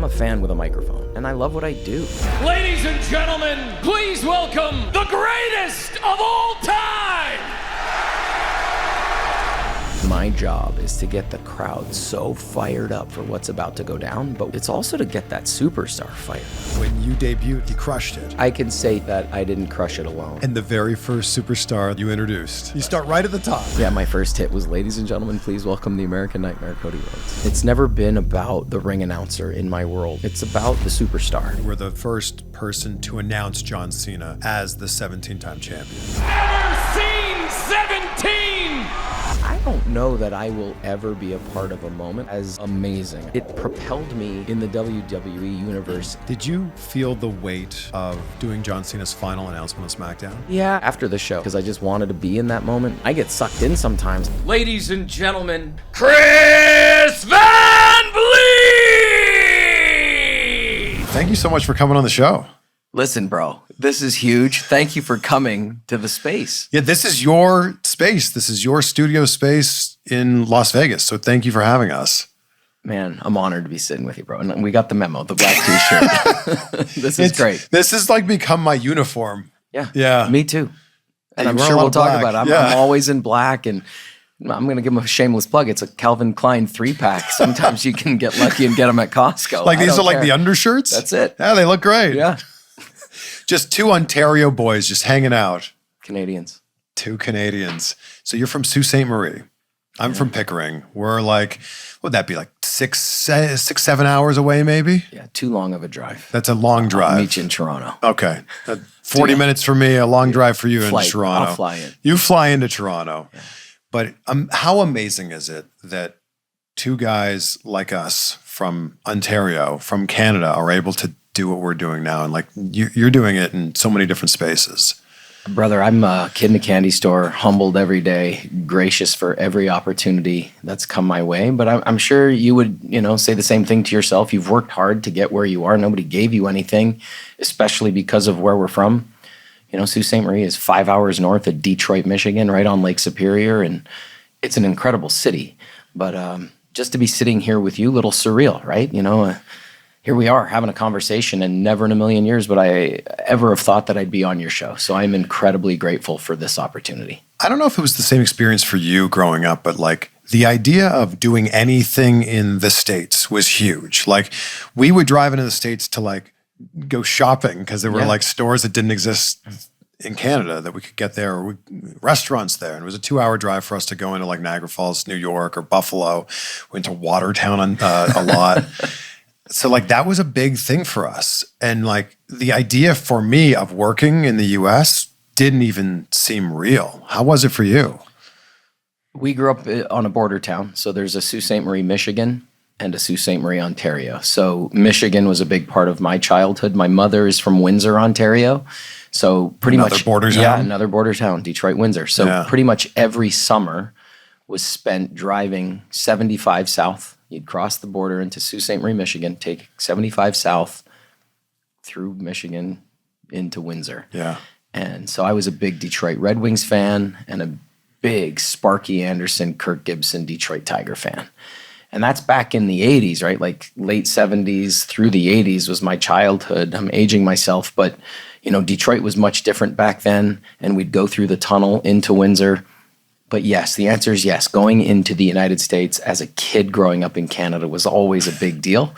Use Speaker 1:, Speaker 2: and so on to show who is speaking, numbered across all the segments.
Speaker 1: I'm a fan with a microphone, and I love what I do.
Speaker 2: Ladies and gentlemen, please welcome the greatest of all time!
Speaker 1: My job is to get the crowd so fired up for what's about to go down, but it's also to get that superstar fired.
Speaker 3: When you debuted, you crushed it.
Speaker 1: I can say that I didn't crush it alone.
Speaker 3: And the very first superstar you introduced. You start right at the top.
Speaker 1: Yeah, my first hit was, ladies and gentlemen, please welcome the American Nightmare, Cody Rhodes. It's never been about the ring announcer in my world. It's about the superstar.
Speaker 3: You were the first person to announce John Cena as the 17-time champion.
Speaker 2: Never seen 17!
Speaker 1: I don't know that I will ever be a part of a moment as amazing. It propelled me in the WWE universe.
Speaker 3: Did you feel the weight of doing John Cena's final announcement on Smackdown?
Speaker 1: Yeah, after the show, because I just wanted to be in that moment. I get sucked in sometimes.
Speaker 2: Ladies and gentlemen, Chris Van Vliet!
Speaker 3: Thank you so much for coming on the show.
Speaker 1: Listen, bro, this is huge. Thank you for coming to the space.
Speaker 3: Yeah, this is your space. This is your studio space in Las Vegas. So thank you for having us.
Speaker 1: Man, I'm honored to be sitting with you, bro. And we got the memo, the black t-shirt. This is great.
Speaker 3: This has like become my uniform.
Speaker 1: Yeah. Me too. And I'm
Speaker 3: you wear
Speaker 1: sure
Speaker 3: a lot
Speaker 1: we'll
Speaker 3: of
Speaker 1: talk
Speaker 3: black.
Speaker 1: about it. I'm always in black, and I'm going to give him a shameless plug. It's a Calvin Klein 3-pack. Sometimes you can get lucky and get them at Costco.
Speaker 3: Like these are like the undershirts?
Speaker 1: That's it.
Speaker 3: Yeah, they look great.
Speaker 1: Yeah.
Speaker 3: Just two Ontario boys just hanging out.
Speaker 1: Canadians.
Speaker 3: Two Canadians. So you're from Sault Ste. Marie. I'm from Pickering. We're like, what would that be, like 7 hours away maybe?
Speaker 1: Yeah, too long of a drive.
Speaker 3: That's a long drive.
Speaker 1: I'll meet you in Toronto.
Speaker 3: Okay. 40 minutes for me, a long drive for you in Toronto.
Speaker 1: I'll fly in.
Speaker 3: You fly into Toronto. Yeah. But how amazing is it that two guys like us from Ontario, from Canada, are able to do what we're doing now? And like you're doing it in so many different spaces.
Speaker 1: Brother, I'm a kid in a candy store, humbled every day, gracious for every opportunity that's come my way. But I'm sure you would, say the same thing to yourself. You've worked hard to get where you are. Nobody gave you anything, especially because of where we're from. Sault Ste. Marie is 5 hours north of Detroit, Michigan, right on Lake Superior, and it's an incredible city. But just to be sitting here with you, a little surreal, right? Here we are having a conversation, and never in a million years would I ever have thought that I'd be on your show. So I'm incredibly grateful for this opportunity.
Speaker 3: I don't know if it was the same experience for you growing up, but like the idea of doing anything in the States was huge. Like we would drive into the States to like go shopping because there were like stores that didn't exist in Canada that we could get there, or restaurants there. And it was a 2-hour drive for us to go into like Niagara Falls, New York, or Buffalo. We went to Watertown a lot. So like that was a big thing for us. And like the idea for me of working in the US didn't even seem real. How was it for you?
Speaker 1: We grew up on a border town. So there's a Sault Ste. Marie, Michigan, and a Sault Ste. Marie, Ontario. So Michigan was a big part of my childhood. My mother is from Windsor, Ontario. So pretty much
Speaker 3: another border town?
Speaker 1: Yeah, another border town, Detroit, Windsor. So pretty much every summer was spent driving 75 south. You'd cross the border into Sault Ste. Marie, Michigan, take 75 south through Michigan into Windsor.
Speaker 3: Yeah.
Speaker 1: And so I was a big Detroit Red Wings fan and a big Sparky Anderson, Kirk Gibson, Detroit Tiger fan. And that's back in the 80s, right? Like late 70s through the 80s was my childhood. I'm aging myself, but Detroit was much different back then, and we'd go through the tunnel into Windsor. But yes, the answer is yes. Going into the United States as a kid growing up in Canada was always a big deal,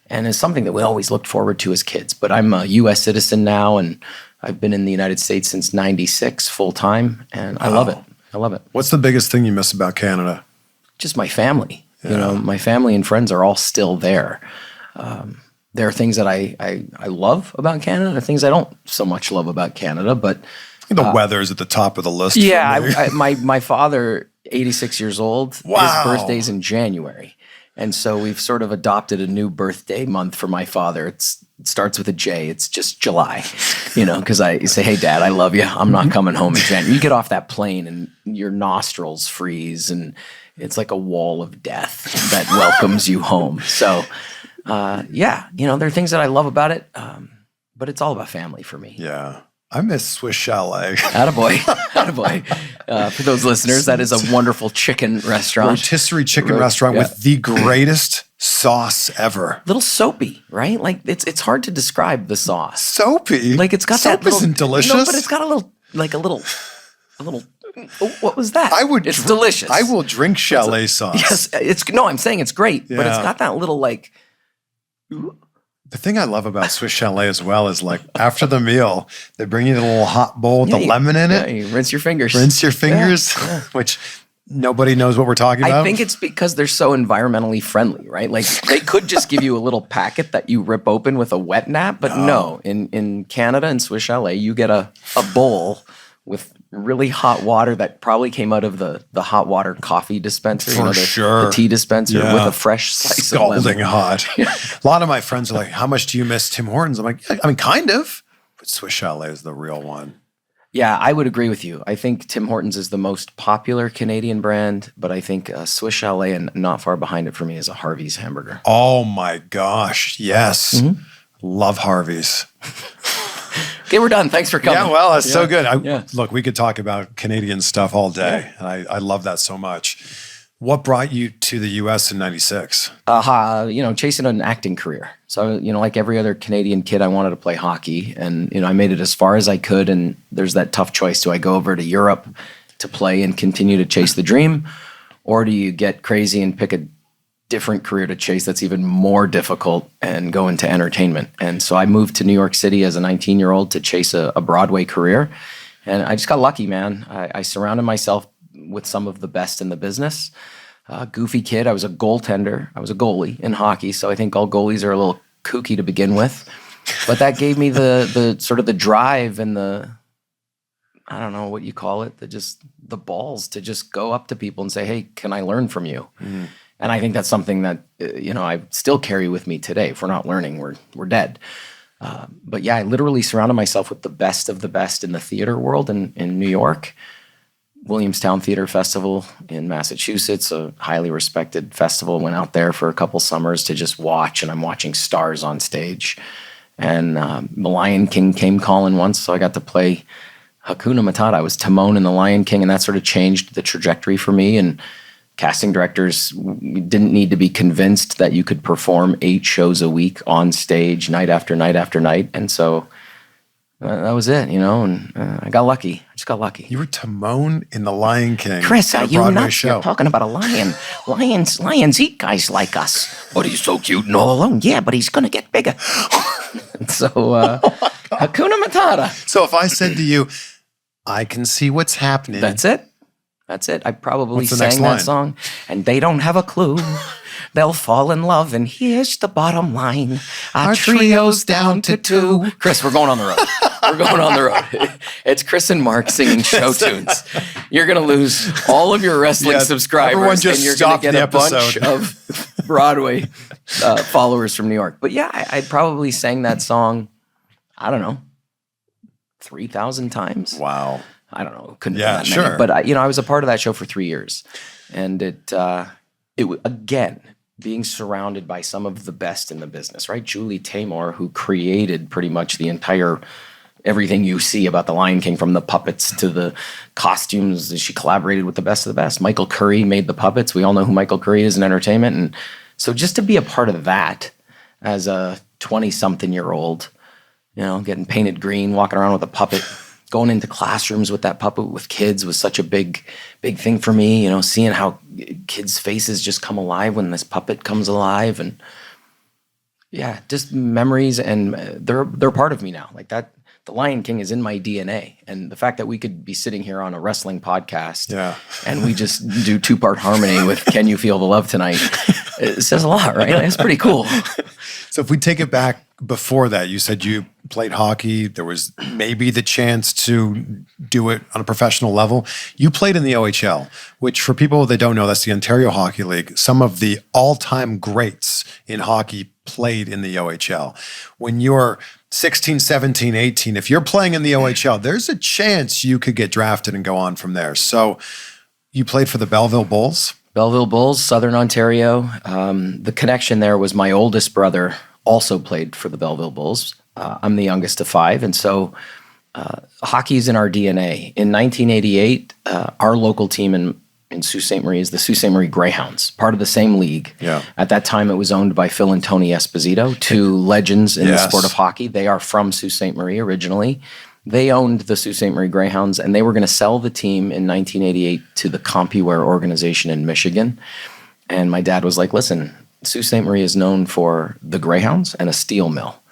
Speaker 1: and is something that we always looked forward to as kids. But I'm a U.S. citizen now, and I've been in the United States since '96 full time, and I love it. I love it.
Speaker 3: What's the biggest thing you miss about Canada?
Speaker 1: Just my family. Yeah. My family and friends are all still there. There are things that I love about Canada. There are things I don't so much love about Canada, but
Speaker 3: the weather's at the top of the list.
Speaker 1: Yeah, my father, 86 years old,
Speaker 3: wow.
Speaker 1: His birthday's in January. And so we've sort of adopted a new birthday month for my father. It starts with a J. It's just July, because I say, hey, Dad, I love you. I'm not coming home in January. You get off that plane and your nostrils freeze, and it's like a wall of death that welcomes you home. So, there are things that I love about it, but it's all about family for me.
Speaker 3: Yeah. I miss Swiss Chalet.
Speaker 1: Attaboy. Attaboy. For those listeners, that is a wonderful chicken restaurant.
Speaker 3: Rotisserie chicken restaurant with the greatest sauce ever.
Speaker 1: Little soapy, right? Like it's hard to describe the sauce.
Speaker 3: Soapy?
Speaker 1: Like it's got
Speaker 3: Soap
Speaker 1: that little,
Speaker 3: isn't delicious.
Speaker 1: No, but it's got a little. Oh, what was that? It's delicious.
Speaker 3: I will drink chalet sauce.
Speaker 1: Yes, I'm saying it's great, but it's got that little like. Ooh.
Speaker 3: The thing I love about Swiss Chalet as well is like after the meal, they bring you the little hot bowl with the lemon in it.
Speaker 1: You rinse your fingers.
Speaker 3: Which nobody knows what we're talking about.
Speaker 1: I think it's because they're so environmentally friendly, right? Like they could just give you a little packet that you rip open with a wet nap, but no. In Canada and Swiss Chalet, you get a bowl with really hot water that probably came out of the hot water coffee dispenser, the tea dispenser with a fresh slice of lemon.
Speaker 3: Scalding hot. A lot of my friends are like, how much do you miss Tim Hortons? I'm like, I mean, kind of. But Swiss Chalet is the real one.
Speaker 1: Yeah, I would agree with you. I think Tim Hortons is the most popular Canadian brand, but I think Swiss Chalet and not far behind it for me is a Harvey's hamburger.
Speaker 3: Oh my gosh, yes. Mm-hmm. Love Harvey's.
Speaker 1: Okay, we're done. Thanks for coming.
Speaker 3: Yeah, well, that's so good. Look, we could talk about Canadian stuff all day, and I love that so much. What brought you to the U.S. in '96?
Speaker 1: Chasing an acting career. So, like every other Canadian kid, I wanted to play hockey, and I made it as far as I could. And there's that tough choice: do I go over to Europe to play and continue to chase the dream, or do you get crazy and pick a different career to chase that's even more difficult and go into entertainment? And so I moved to New York City as a 19-year-old to chase a Broadway career. And I just got lucky, man. I surrounded myself with some of the best in the business. Goofy kid. I was a goaltender. I was a goalie in hockey. So I think all goalies are a little kooky to begin with. But that gave me the sort of the drive and I don't know what you call it, the balls to just go up to people and say, hey, can I learn from you? Mm. And I think that's something that, I still carry with me today. If we're not learning, we're dead. But yeah, I literally surrounded myself with the best of the best in the theater world in New York. Williamstown Theater Festival in Massachusetts, a highly respected festival. Went out there for a couple summers to just watch, and I'm watching stars on stage. And the Lion King came calling once, so I got to play Hakuna Matata. I was Timon in the Lion King, and that sort of changed the trajectory for me. And casting directors didn't need to be convinced that you could perform 8 shows a week on stage, night after night after night. And so that was it, and I got lucky. I just got lucky.
Speaker 3: You were Timon in the Lion King.
Speaker 1: Chris, are you nuts? You're talking about a lion. Lions eat guys like us.
Speaker 3: But he's so cute and all alone.
Speaker 1: Yeah, but he's going to get bigger. So, Hakuna Matata.
Speaker 3: So if I said to you, I can see what's happening.
Speaker 1: That's it. I probably sang that song, and they don't have a clue. They'll fall in love, and here's the bottom line. Our trio's down to 2. Chris, we're going on the road. It's Chris and Mark singing show tunes. You're going to lose all of your wrestling subscribers, and you're going to get a bunch of Broadway followers from New York. But yeah, I probably sang that song, I don't know, 3,000 times.
Speaker 3: Wow.
Speaker 1: I don't know. Couldn't be that many. But I was a part of that show for 3 years, and it again, being surrounded by some of the best in the business, right? Julie Taymor, who created pretty much the entire everything you see about the Lion King, from the puppets to the costumes. She collaborated with the best of the best. Michael Curry made the puppets. We all know who Michael Curry is in entertainment, and so just to be a part of that as a 20-something-year-old, getting painted green, walking around with a puppet. Going into classrooms with that puppet with kids was such a big thing for me. Seeing how kids' faces just come alive when this puppet comes alive, and yeah, just memories, and they're part of me now. Like that, the Lion King is in my DNA, and the fact that we could be sitting here on a wrestling podcast, and we just do 2-part harmony with "Can You Feel the Love Tonight," it says a lot, right? It's pretty cool.
Speaker 3: So if we take it back before that, you said you played hockey. There was maybe the chance to do it on a professional level. You played in the OHL, which for people that don't know, that's the Ontario Hockey League. Some of the all-time greats in hockey played in the OHL. When you're 16, 17, 18, if you're playing in the OHL, there's a chance you could get drafted and go on from there. So you played for the Belleville Bulls?
Speaker 1: Belleville Bulls, Southern Ontario. The connection there was my oldest brother also played for the Belleville Bulls. I'm the youngest of 5, and so Hockey is in our DNA. In 1988, our local team in Sault Ste. Marie is the Sault Ste. Marie Greyhounds, part of the same league.
Speaker 3: Yeah.
Speaker 1: At that time, it was owned by Phil and Tony Esposito, two legends in the sport of hockey. They are from Sault Ste. Marie originally. They owned the Sault Ste. Marie Greyhounds, and they were going to sell the team in 1988 to the CompuWare organization in Michigan. And my dad was like, listen, Sault Ste. Marie is known for the Greyhounds and a steel mill.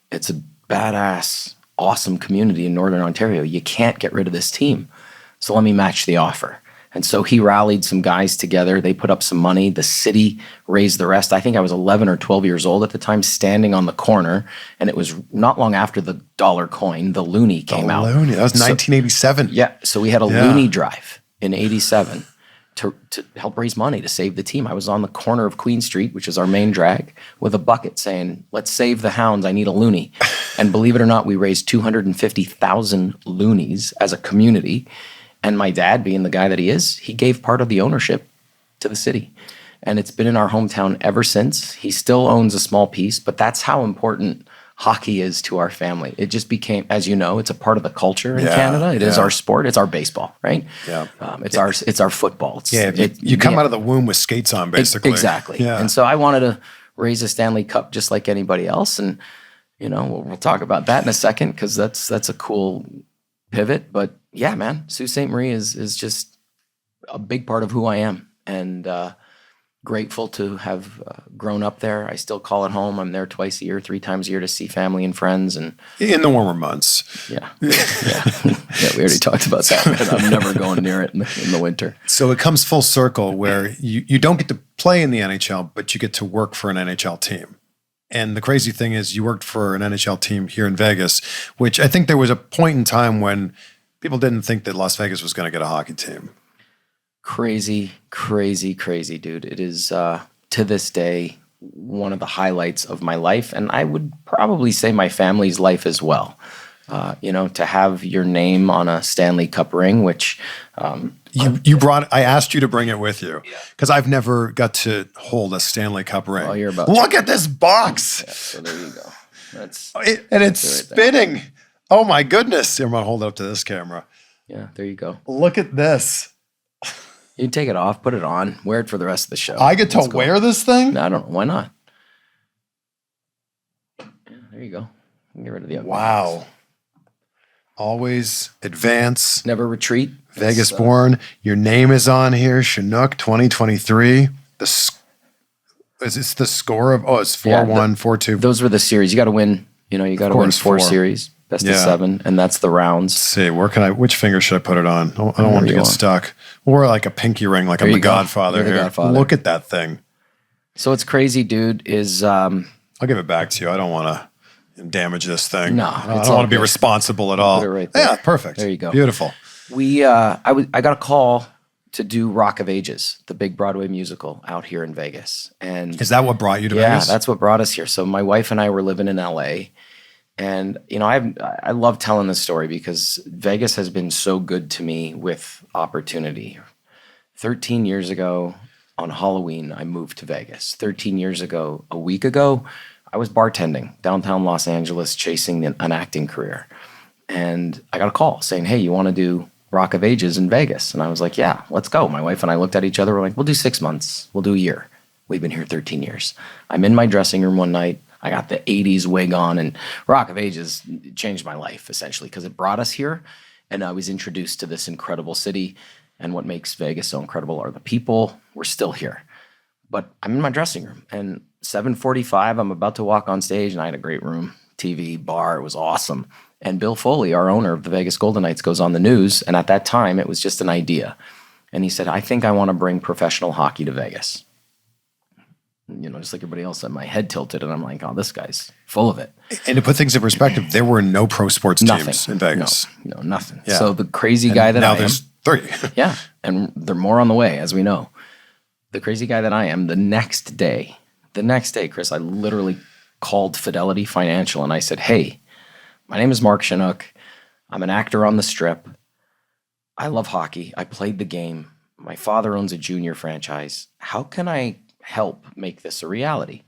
Speaker 1: It's a badass, awesome community in Northern Ontario. You can't get rid of this team. So let me match the offer. And so he rallied some guys together. They put up some money. The city raised the rest. I think I was 11 or 12 years old at the time, standing on the corner. And it was not long after the dollar coin, the loonie came out.
Speaker 3: Loonie. That was 1987.
Speaker 1: Yeah. So we had a loonie drive in 87 to help raise money to save the team. I was on the corner of Queen Street, which is our main drag, with a bucket saying, let's save the Hounds. I need a loonie. And believe it or not, we raised 250,000 loonies as a community. And my dad, being the guy that he is, he gave part of the ownership to the city. And it's been in our hometown ever since. He still owns a small piece, but that's how important hockey is to our family. It just became, as you know, it's a part of the culture in Canada. It is our sport. It's our baseball, right?
Speaker 3: Yeah.
Speaker 1: It's our football.
Speaker 3: You come out of the womb with skates on, basically.
Speaker 1: Exactly.
Speaker 3: Yeah.
Speaker 1: And so I wanted to raise a Stanley Cup just like anybody else. And, we'll talk about that in a second because that's a cool pivot. But yeah, man, Sault Ste. Marie is just a big part of who I am, and grateful to have grown up there. I still call it home. I'm there twice a year, 3 times a year to see family and friends. And
Speaker 3: in the warmer months.
Speaker 1: Yeah. We already talked about that. Man. I'm never going near it in the winter.
Speaker 3: So it comes full circle where you don't get to play in the NHL, but you get to work for an NHL team. And the crazy thing is you worked for an NHL team here in Vegas, which I think there was a point in time when people didn't think that Las Vegas was going to get a hockey team.
Speaker 1: Crazy, dude. It is, to this day, one of the highlights of my life. And I would probably say my family's life as well. To have your name on a Stanley Cup ring, which...
Speaker 3: I asked you to bring it with you because I've never got to hold a Stanley Cup ring. Look at this box.
Speaker 1: Yeah, so there you go. It's
Speaker 3: right spinning. There. Oh my goodness. I'm going to hold it up to this camera.
Speaker 1: Yeah, there you go.
Speaker 3: Look at this.
Speaker 1: You can take it off, put it on, wear it for the rest of the show.
Speaker 3: I get to wear this thing?
Speaker 1: No, I don't know. Why not? Yeah, there you go. Get rid of the other
Speaker 3: Wow. Always advance.
Speaker 1: Never retreat.
Speaker 3: Vegas born. Your name is on here. Shunock 2023. Is this the score of? Oh, it's 4-1, 4-2.
Speaker 1: Those were the series. You got to win. You got to win 4 series, best of 7, and that's the rounds.
Speaker 3: Let's see, which finger should I put it on? I don't want it to get stuck. Or like a pinky ring, like I'm the Godfather here. Godfather. Look at that thing.
Speaker 1: So what's crazy, dude, is
Speaker 3: I'll give it back to you. I don't want to damage this thing.
Speaker 1: No,
Speaker 3: I don't want to be responsible at all.
Speaker 1: Put it right there.
Speaker 3: Yeah, perfect.
Speaker 1: There you go.
Speaker 3: Beautiful.
Speaker 1: I got a call to do Rock of Ages, the big Broadway musical out here in Vegas. And
Speaker 3: is that what brought you to Vegas?
Speaker 1: Yeah, that's what brought us here. So my wife and I were living in LA, and I love telling this story because Vegas has been so good to me with opportunity. 13 years ago on Halloween, I moved to Vegas. 13 years ago, a week ago, I was bartending downtown Los Angeles, chasing an acting career. And I got a call saying, hey, you want to do Rock of Ages in Vegas? And I was like, yeah, let's go. My wife and I looked at each other. We're like, we'll do 6 months. We'll do a year. We've been here 13 years. I'm in my dressing room one night. I got the 80s wig on, and Rock of Ages changed my life, essentially, because it brought us here. And I was introduced to this incredible city. And what makes Vegas so incredible are the people. We're still here. But I'm in my dressing room, and 7:45, I'm about to walk on stage, and I had a great room, TV, bar. It was awesome. And Bill Foley, our owner of the Vegas Golden Knights, goes on the news. And at that time, it was just an idea. And he said, I think I want to bring professional hockey to Vegas. Just like everybody else, my head tilted. And I'm like, oh, this guy's full of it.
Speaker 3: And to put things in perspective, there were no pro sports teams in Vegas.
Speaker 1: No, nothing. Yeah. So the crazy guy that I am.
Speaker 3: Now there's 3.
Speaker 1: Yeah. And they're more on the way, as we know. The crazy guy that I am, the next day, Chris, I literally called Fidelity Financial and I said, hey, my name is Mark Shunock. I'm an actor on the Strip. I love hockey. I played the game. My father owns a junior franchise. How can I help make this a reality?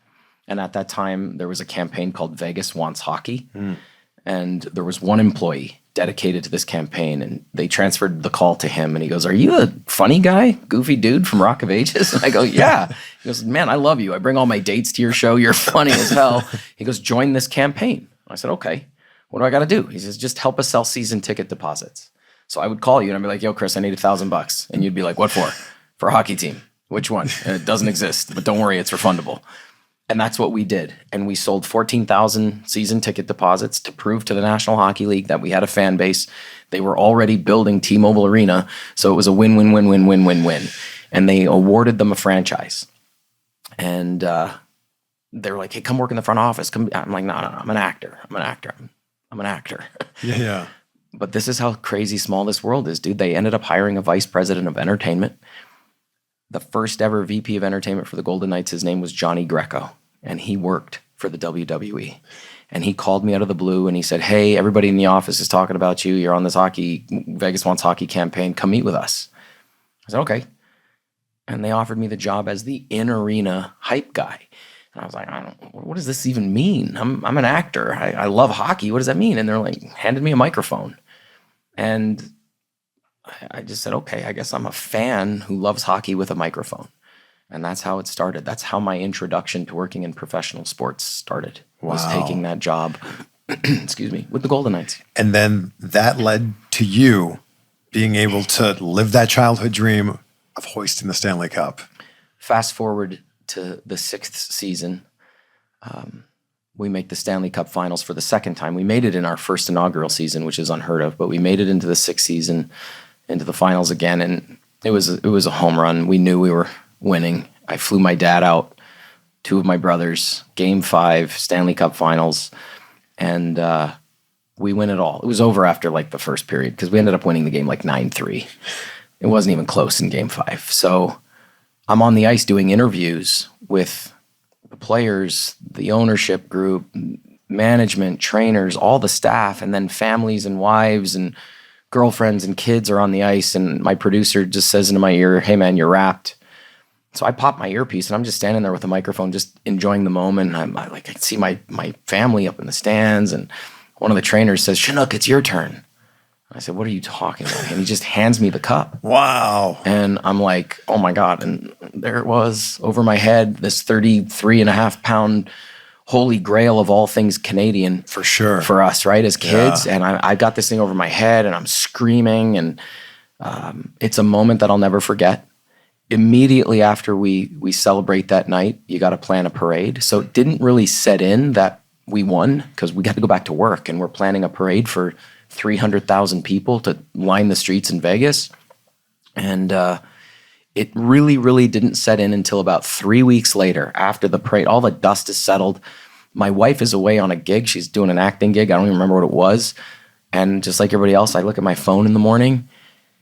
Speaker 1: And at that time, there was a campaign called Vegas Wants Hockey. And there was one employee dedicated to this campaign, and they transferred the call to him. And he goes, "Are you a funny guy, goofy dude from Rock of Ages?" And I go, "Yeah." He goes, "Man, I love you. I bring all my dates to your show. You're funny as hell." He goes, "Join this campaign." I said, "Okay, what do I got to do?" He says, "Just help us sell season ticket deposits." So I would call you and I'd be like, "Yo, Chris, I need $1,000. And you'd be like, "What for?" "For a hockey team." "Which one?" "And it doesn't exist, but don't worry, it's refundable." And that's what we did. And we sold 14,000 season ticket deposits to prove to the National Hockey League that we had a fan base. They were already building T-Mobile Arena, so it was a win-win-win-win-win-win-win. And they awarded them a franchise. And they were like, "Hey, come work in the front office." I'm like, no, I'm an actor. I'm an actor.
Speaker 3: Yeah.
Speaker 1: But this is how crazy small this world is, dude. They ended up hiring a vice president of entertainment. The first ever VP of entertainment for the Golden Knights, his name was Johnny Greco, and he worked for the WWE. And he called me out of the blue and he said, "Hey, everybody in the office is talking about you. You're on this Vegas Wants Hockey campaign. Come meet with us." I said, "Okay." And they offered me the job as the in-arena hype guy. And I was like, what does this even mean? I'm an actor. I love hockey. What does that mean? And they're like, handed me a microphone. And I just said, okay, I guess I'm a fan who loves hockey with a microphone. And that's how it started. That's how my introduction to working in professional sports started, was taking that job, excuse me, with the Golden Knights.
Speaker 3: And then that led to you being able to live that childhood dream of hoisting the Stanley Cup.
Speaker 1: Fast forward to the 6th season, we make the Stanley Cup finals for the second time. We made it in our first inaugural season, which is unheard of, but we made it into the 6th season, into the finals again, and it was a home run. We knew we were winning. I flew my dad out, 2 of my brothers, Game 5, Stanley Cup finals, and we win it all. It was over after like the first period because we ended up winning the game like 9-3. It wasn't even close in Game 5. So I'm on the ice doing interviews with the players, the ownership group, management, trainers, all the staff, and then families and wives and girlfriends and kids are on the ice. And my producer just says into my ear, "Hey man, you're wrapped." So I pop my earpiece and I'm just standing there with a microphone, just enjoying the moment. I can see my family up in the stands, and one of the trainers says, "Shunock, it's your turn." I said, "What are you talking about?" And he just hands me the cup.
Speaker 3: Wow.
Speaker 1: And I'm like, oh my God. And there it was over my head, this 33.5-pound holy grail of all things Canadian.
Speaker 3: For sure.
Speaker 1: For us, right, as kids. Yeah. And I got this thing over my head and I'm screaming. And it's a moment that I'll never forget. Immediately after we celebrate that night, you got to plan a parade. So it didn't really set in that we won because we got to go back to work, and we're planning a parade for 300,000 people to line the streets in Vegas. And it really, really didn't set in until about 3 weeks later after the parade. All the dust is settled. My wife is away on a gig. She's doing an acting gig. I don't even remember what it was. And just like everybody else, I look at my phone in the morning,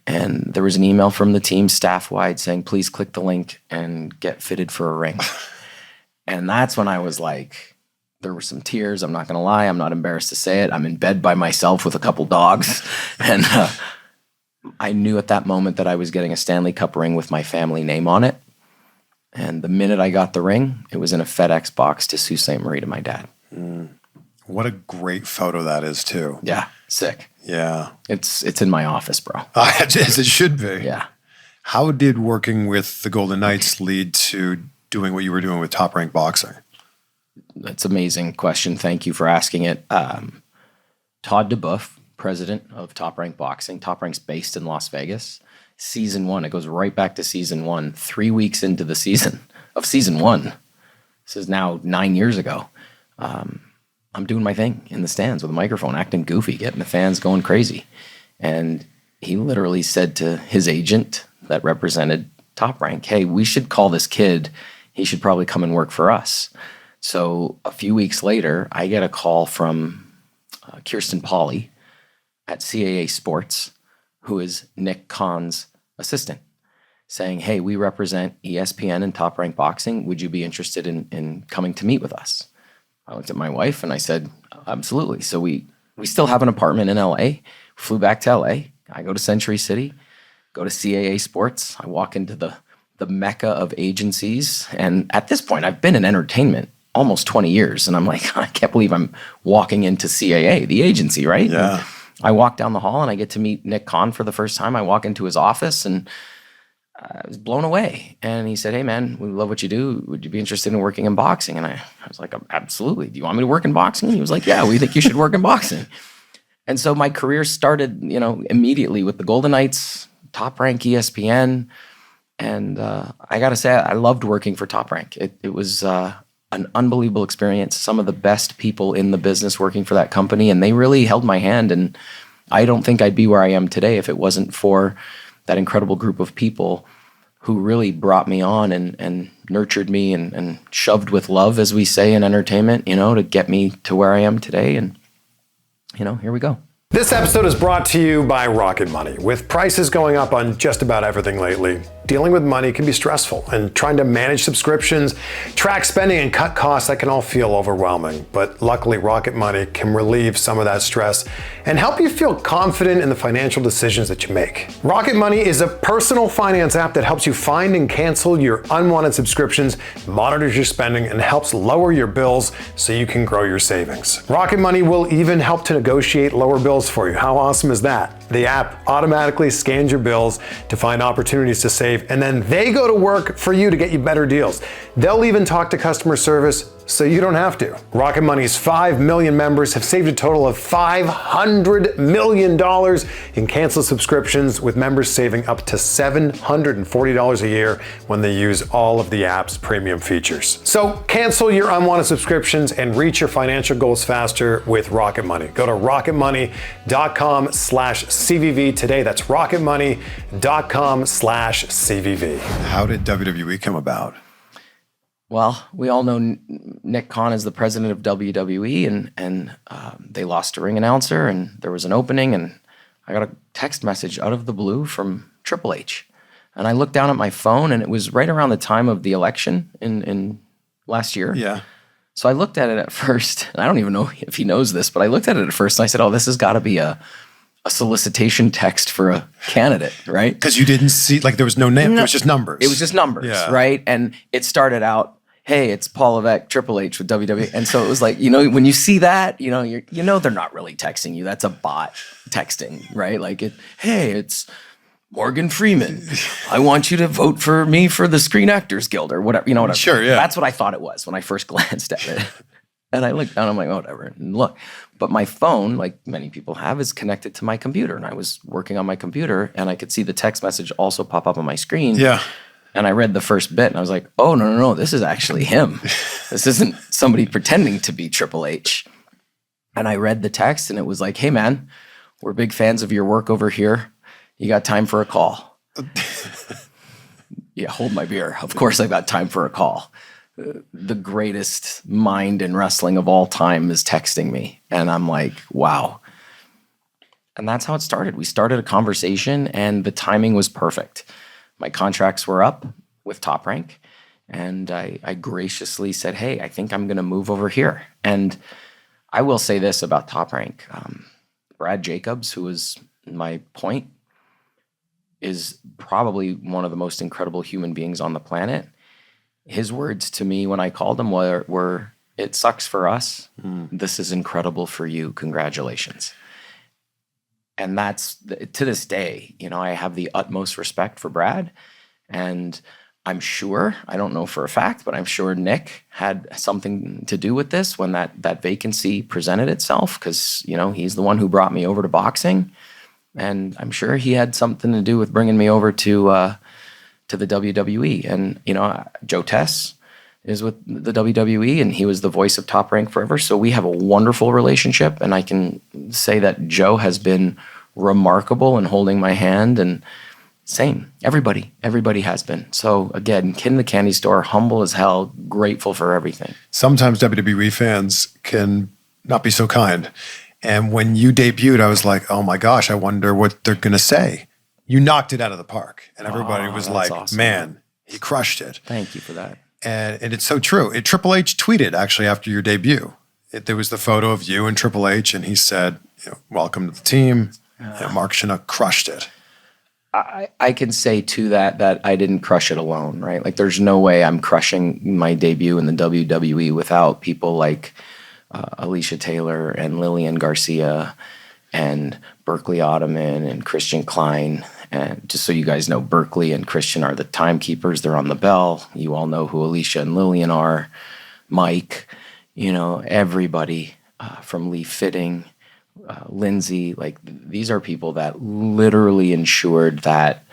Speaker 1: and there was an email from the team staff-wide saying, "Please click the link and get fitted for a ring." And that's when I was like, there were some tears. I'm not going to lie. I'm not embarrassed to say it. I'm in bed by myself with a couple dogs. And I knew at that moment that I was getting a Stanley Cup ring with my family name on it. And the minute I got the ring, it was in a FedEx box to Sault Ste. Marie to my dad.
Speaker 3: What a great photo that is, too.
Speaker 1: Yeah, sick.
Speaker 3: Yeah.
Speaker 1: It's in my office, bro.
Speaker 3: As it should be.
Speaker 1: Yeah.
Speaker 3: How did working with the Golden Knights lead to doing what you were doing with Top Rank Boxing?
Speaker 1: That's an amazing question. Thank you for asking it. Todd DeBoeuf, president of Top Rank Boxing. Top Rank's based in Las Vegas. Season 1, it goes right back to season 1. 3 weeks into the season of season 1. This is now 9 years ago. I'm doing my thing in the stands with a microphone, acting goofy, getting the fans going crazy. And he literally said to his agent that represented Top Rank, "Hey, we should call this kid. He should probably come and work for us." So a few weeks later, I get a call from Kirsten Pauly at CAA Sports, who is Nick Khan's assistant, saying, "Hey, we represent ESPN and Top Rank Boxing. Would you be interested in coming to meet with us?" I looked at my wife and I said, "Absolutely." So we still have an apartment in LA, flew back to LA. I go to Century City, go to CAA Sports. I walk into the mecca of agencies. And at this point, I've been in entertainment almost 20 years. And I'm like, I can't believe I'm walking into CAA, the agency, right?
Speaker 3: Yeah.
Speaker 1: And I walk down the hall and I get to meet Nick Khan for the first time. I walk into his office and I was blown away. And he said, hey, man, we love what you do. Would you be interested in working in boxing? And I was like, absolutely. Do you want me to work in boxing? And he was like, yeah, we think you should work in boxing. And so my career started, immediately with the Golden Knights, Top Rank ESPN. And I got to say, I loved working for Top Rank. It was an unbelievable experience. Some of the best people in the business working for that company. And they really held my hand. And I don't think I'd be where I am today if it wasn't for that incredible group of people who really brought me on and nurtured me and shoved with love, as we say in entertainment, to get me to where I am today. And, here we go.
Speaker 4: This episode is brought to you by Rocket Money. With prices going up on just about everything lately, dealing with money can be stressful, and trying to manage subscriptions, track spending, and cut costs, that can all feel overwhelming. But luckily, Rocket Money can relieve some of that stress and help you feel confident in the financial decisions that you make. Rocket Money is a personal finance app that helps you find and cancel your unwanted subscriptions, monitors your spending, and helps lower your bills so you can grow your savings. Rocket Money will even help to negotiate lower bills for you. How awesome is that? The app automatically scans your bills to find opportunities to save, and then they go to work for you to get you better deals. They'll even talk to customer service so you don't have to. Rocket Money's 5 million members have saved a total of $500 million in canceled subscriptions, with members saving up to $740 a year when they use all of the app's premium features. So cancel your unwanted subscriptions and reach your financial goals faster with Rocket Money. Go to rocketmoney.com/CVV today. That's rocketmoney.com/CVV.
Speaker 3: How did WWE come about?
Speaker 1: Well, we all know Nick Khan is the president of WWE, and they lost a ring announcer, and there was an opening, and I got a text message out of the blue from Triple H. And I looked down at my phone, and it was right around the time of the election in last year.
Speaker 3: Yeah.
Speaker 1: So I looked at it at first, and I don't even know if he knows this, but I looked at it at first, and I said, oh, this has got to be a solicitation text for a candidate, right?
Speaker 3: Because you didn't see, there was no name, it was just numbers.
Speaker 1: It was just numbers, right? And it started out, hey, it's Paul Levesque, Triple H with WWE. And so it was like, when you see that, they're not really texting you. That's a bot texting, right? Hey, it's Morgan Freeman. I want you to vote for me for the Screen Actors Guild or whatever, whatever.
Speaker 3: Sure, yeah.
Speaker 1: That's what I thought it was when I first glanced at it. And I looked down, I'm like, whatever, and look. But my phone, like many people have, is connected to my computer. And I was working on my computer, and I could see the text message also pop up on my screen.
Speaker 3: Yeah.
Speaker 1: And I read the first bit, and I was like, oh, no, this is actually him. This isn't somebody pretending to be Triple H. And I read the text, and it was like, hey, man, we're big fans of your work over here. You got time for a call? Yeah, hold my beer. Of course I've got time for a call. The greatest mind in wrestling of all time is texting me. And I'm like, wow. And that's how it started. We started a conversation, and the timing was perfect. My contracts were up with Top Rank, and I graciously said, hey, I think I'm going to move over here. And I will say this about Top Rank. Brad Jacobs, who was my point, is probably one of the most incredible human beings on the planet. His words to me when I called him were it sucks for us. This is incredible for you. Congratulations. And that's, to this day, I have the utmost respect for Brad. And I'm sure, I don't know for a fact, but I'm sure Nick had something to do with this when that vacancy presented itself, because, he's the one who brought me over to boxing. And I'm sure he had something to do with bringing me over to the WWE. And, Joe Tess is with the WWE, and he was the voice of Top Rank forever. So we have a wonderful relationship, and I can say that Joe has been remarkable in holding my hand, and same, everybody has been. So again, kid in the candy store, humble as hell, grateful for everything.
Speaker 3: Sometimes WWE fans can not be so kind. And when you debuted, I was like, oh my gosh, I wonder what they're going to say. You knocked it out of the park. And everybody was like, awesome. Man, he crushed it.
Speaker 1: Thank you for that.
Speaker 3: And it's so true. Triple H tweeted actually after your debut. There was the photo of you and Triple H, and he said, welcome to the team. Mark Shunock crushed it.
Speaker 1: I can say to that I didn't crush it alone, right? Like there's no way I'm crushing my debut in the WWE without people like Alicia Taylor and Lillian Garcia and Berkeley Ottoman and Christian Klein. And just so you guys know, Berkeley and Christian are the timekeepers. They're on the bell. You all know who Alicia and Lillian are. Mike, everybody from Lee Fitting, Lindsay, like these are people that literally ensured that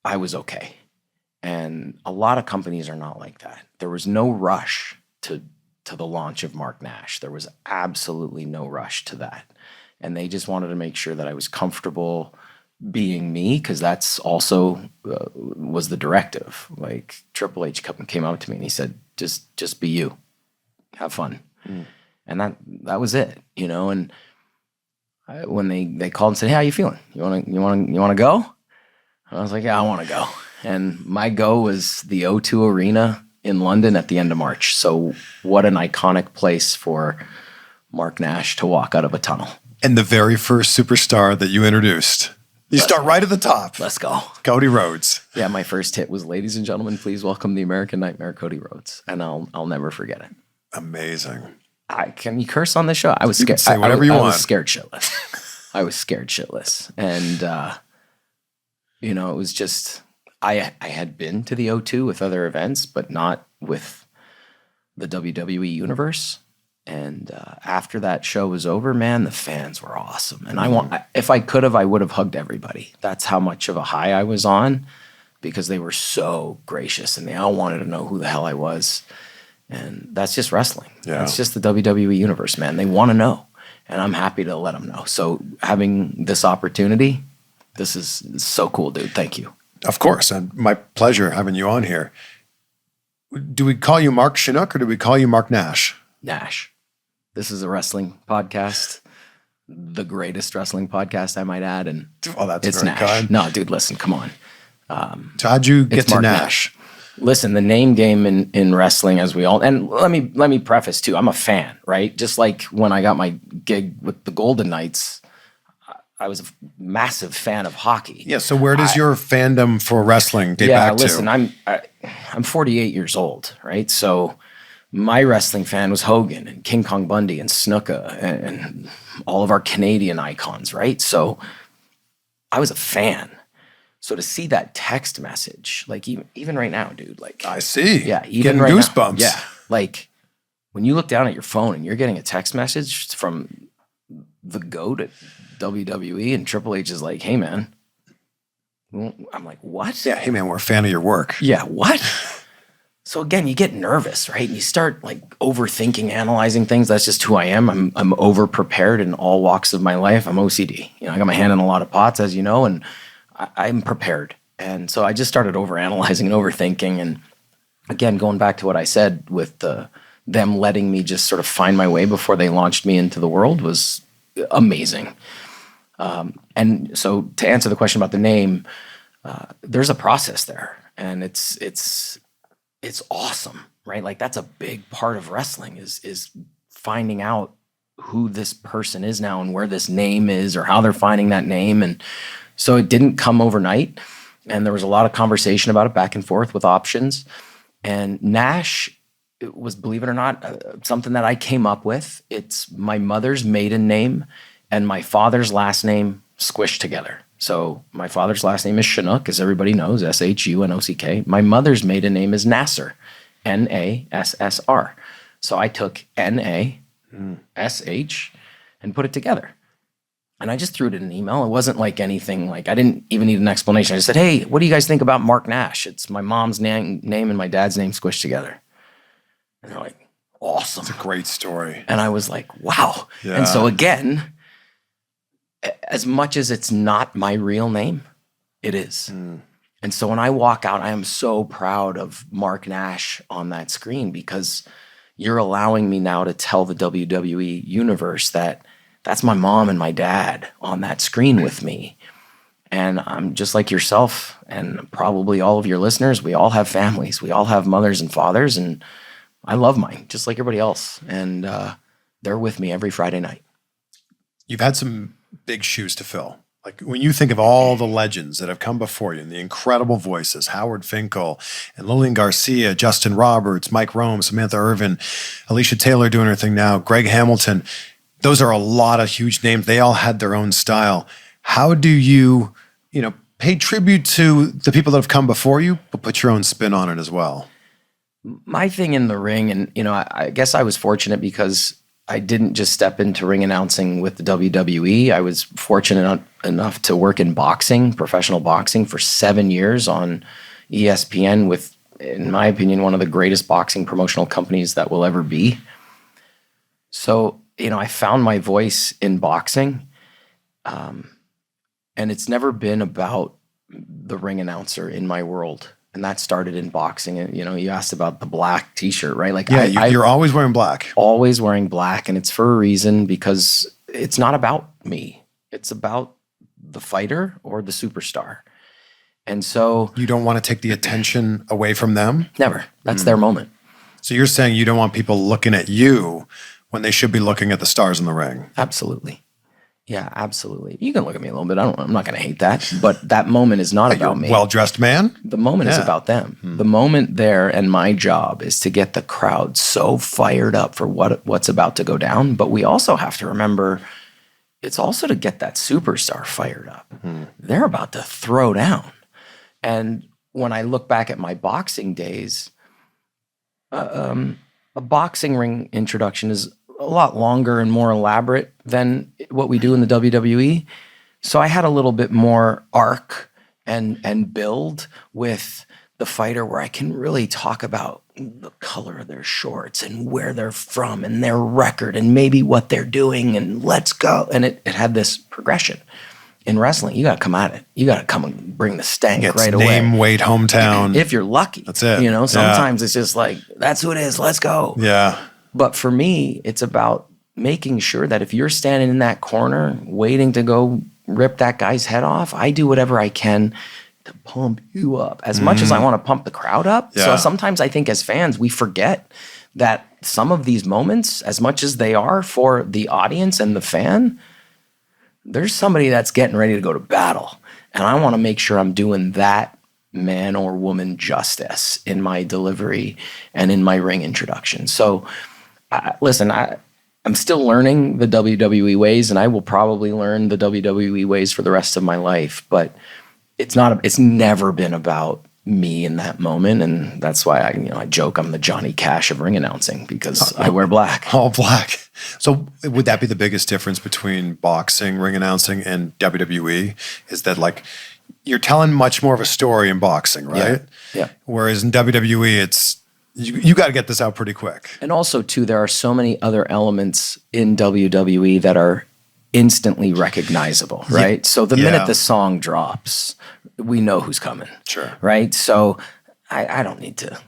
Speaker 1: I was okay. And a lot of companies are not like that. There was no rush to the launch of Mark Nash. There was absolutely no rush to that. And they just wanted to make sure that I was comfortable being me, because that's also was the directive. Like Triple H came up to me and he said, just be you, have fun. And that was it, and when they called and said, hey, how you feeling? You want to go? And I was like, yeah, I want to go. And my go was the O2 Arena in London at the end of March. So what an iconic place for Mark Nash to walk out of a tunnel.
Speaker 3: And the very first superstar that you introduced. You start right at the top.
Speaker 1: Let's go.
Speaker 3: Cody Rhodes.
Speaker 1: Yeah, my first hit was, ladies and gentlemen, please welcome the American Nightmare, Cody Rhodes. And I'll never forget it.
Speaker 3: Amazing.
Speaker 1: Can you curse on this show? I was scared.
Speaker 3: Say whatever you want.
Speaker 1: I was scared shitless. I was scared shitless. And, it was just, I had been to the O2 with other events, but not with the WWE Universe. And after that show was over, man, the fans were awesome. And if I could have, I would have hugged everybody. That's how much of a high I was on, because they were so gracious and they all wanted to know who the hell I was. And that's just wrestling. Yeah. That's just the WWE Universe, man. They want to know. And I'm happy to let them know. So having this opportunity, this is so cool, dude. Thank you.
Speaker 3: Of course. And my pleasure having you on here. Do we call you Mark Shunock or do we call you Mark Nash?
Speaker 1: Nash. This is a wrestling podcast, the greatest wrestling podcast, I might add. And it's very Nash. Kind. No, dude, listen, come on.
Speaker 3: So how'd you get to Nash?
Speaker 1: Listen, the name game in wrestling, as we all, and let me preface too, I'm a fan, right? Just like when I got my gig with the Golden Knights, I was a massive fan of hockey.
Speaker 3: Yeah. So where does your fandom for wrestling date back to?
Speaker 1: Listen, I'm 48 years old, right? So my wrestling fan was Hogan and King Kong Bundy and Snuka and all of our Canadian icons, right? So I was a fan. So to see that text message, like even right now, dude, like
Speaker 3: I see.
Speaker 1: Yeah, even
Speaker 3: getting
Speaker 1: right
Speaker 3: goosebumps.
Speaker 1: Now, yeah. Like when you look down at your phone and you're getting a text message from the GOAT at WWE and Triple H is like, hey man. I'm like, what?
Speaker 3: Yeah, hey man, we're a fan of your work.
Speaker 1: Yeah, what? So again, you get nervous, right? And you start like overthinking, analyzing things. That's just who I am. I'm over prepared in all walks of my life. I'm OCD. I got my hand in a lot of pots, as you know, and I'm prepared. And so I just started overanalyzing and overthinking. And again, going back to what I said with them letting me just sort of find my way before they launched me into the world was amazing. And so to answer the question about the name, there's a process there. And it's awesome, right? Like that's a big part of wrestling is finding out who this person is now and where this name is or how they're finding that name. And so it didn't come overnight. And there was a lot of conversation about it back and forth with options. And Nash was, believe it or not, something that I came up with. It's my mother's maiden name and my father's last name squished together. So my father's last name is Shunock, as everybody knows, S-H-U-N-O-C-K. My mother's maiden name is Nasser, N-A-S-S-R. So I took N-A-S-H and put it together. And I just threw it in an email. It wasn't like anything, like I didn't even need an explanation. I just said, hey, what do you guys think about Mark Nash? It's my mom's name and my dad's name squished together. And they're like, awesome.
Speaker 3: It's a great story.
Speaker 1: And I was like, wow. Yeah. And so again, as much as it's not my real name, it is. And so when I walk out, I am so proud of Mark Nash on that screen because you're allowing me now to tell the WWE Universe that that's my mom and my dad on that screen with me. And I'm just like yourself and probably all of your listeners. We all have families. We all have mothers and fathers. And I love mine just like everybody else. And they're with me every Friday night.
Speaker 3: You've had some big shoes to fill. Like when you think of all the legends that have come before you and the incredible voices, Howard Finkel and Lillian Garcia, Justin Roberts, Mike Rome, Samantha Irvin, Alicia Taylor doing her thing now, Greg Hamilton, those are a lot of huge names. They all had their own style. How do you, pay tribute to the people that have come before you, but put your own spin on it as well?
Speaker 1: My thing in the ring, and I guess I was fortunate because I didn't just step into ring announcing with the WWE. I was fortunate enough to work in boxing, professional boxing, for 7 years on ESPN with, in my opinion, one of the greatest boxing promotional companies that will ever be. So, I found my voice in boxing, and it's never been about the ring announcer in my world. And that started in boxing. And, you asked about the black T-shirt, right? Like,
Speaker 3: yeah, you're always wearing black.
Speaker 1: Always wearing black. And it's for a reason, because it's not about me. It's about the fighter or the superstar. And so...
Speaker 3: You don't want to take the attention away from them?
Speaker 1: Never. That's their moment. So
Speaker 3: you're saying you don't want people looking at you when they should be looking at the stars in the ring?
Speaker 1: Absolutely. Yeah, absolutely. You can look at me a little bit. I'm not going to hate that. But that moment is not about me.
Speaker 3: Well-dressed man?
Speaker 1: The moment is about them. The moment there, and my job is to get the crowd so fired up for what's about to go down. But we also have to remember, it's also to get that superstar fired up. They're about to throw down. And when I look back at my boxing days, a boxing ring introduction is a lot longer and more elaborate than what we do in the WWE. So I had a little bit more arc and build with the fighter, where I can really talk about the color of their shorts and where they're from and their record and maybe what they're doing, and let's go. And it had this progression. In wrestling, you got to come at it. You got to come and bring the stank right away.
Speaker 3: Name, weight, hometown.
Speaker 1: If you're lucky.
Speaker 3: That's it.
Speaker 1: Sometimes it's just like, that's who it is. Let's go.
Speaker 3: Yeah.
Speaker 1: But for me, it's about making sure that if you're standing in that corner waiting to go rip that guy's head off, I do whatever I can to pump you up as much as I want to pump the crowd up. Yeah. So sometimes I think as fans, we forget that some of these moments, as much as they are for the audience and the fan, there's somebody that's getting ready to go to battle. And I want to make sure I'm doing that man or woman justice in my delivery and in my ring introduction. So, listen, I'm still learning the WWE ways, and I will probably learn the WWE ways for the rest of my life. But it's never been about me in that moment, and that's why I joke I'm the Johnny Cash of ring announcing, because I wear black.
Speaker 3: All black. So would that be the biggest difference between boxing, ring announcing, and WWE? Is that like you're telling much more of a story in boxing, right?
Speaker 1: Yeah.
Speaker 3: Whereas in WWE, it's you got to get this out pretty quick.
Speaker 1: And also, too, there are so many other elements in WWE that are instantly recognizable, right? Yeah. So the minute the song drops, we know who's coming.
Speaker 3: Sure.
Speaker 1: Right? So I don't need to,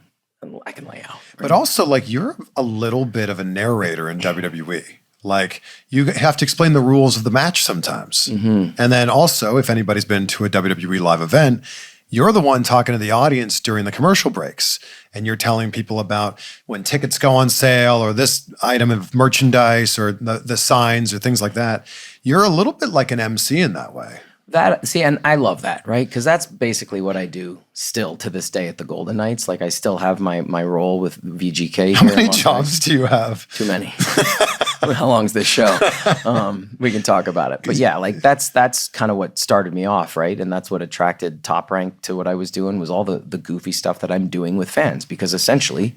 Speaker 1: I can lay out. Right?
Speaker 3: But also, like, you're a little bit of a narrator in WWE. Like, you have to explain the rules of the match sometimes. And then also, if anybody's been to a WWE live event, you're the one talking to the audience during the commercial breaks, and you're telling people about when tickets go on sale or this item of merchandise or the signs or things like that. You're a little bit like an MC in that way.
Speaker 1: And I love that, right? Because that's basically what I do still to this day at the Golden Knights. Like, I still have my role with VGK.
Speaker 3: How many jobs do you have?
Speaker 1: Too many. How long's this show? We can talk about it. But yeah, like that's kind of what started me off, right? And that's what attracted Top Rank to what I was doing, was all the goofy stuff that I'm doing with fans. Because essentially,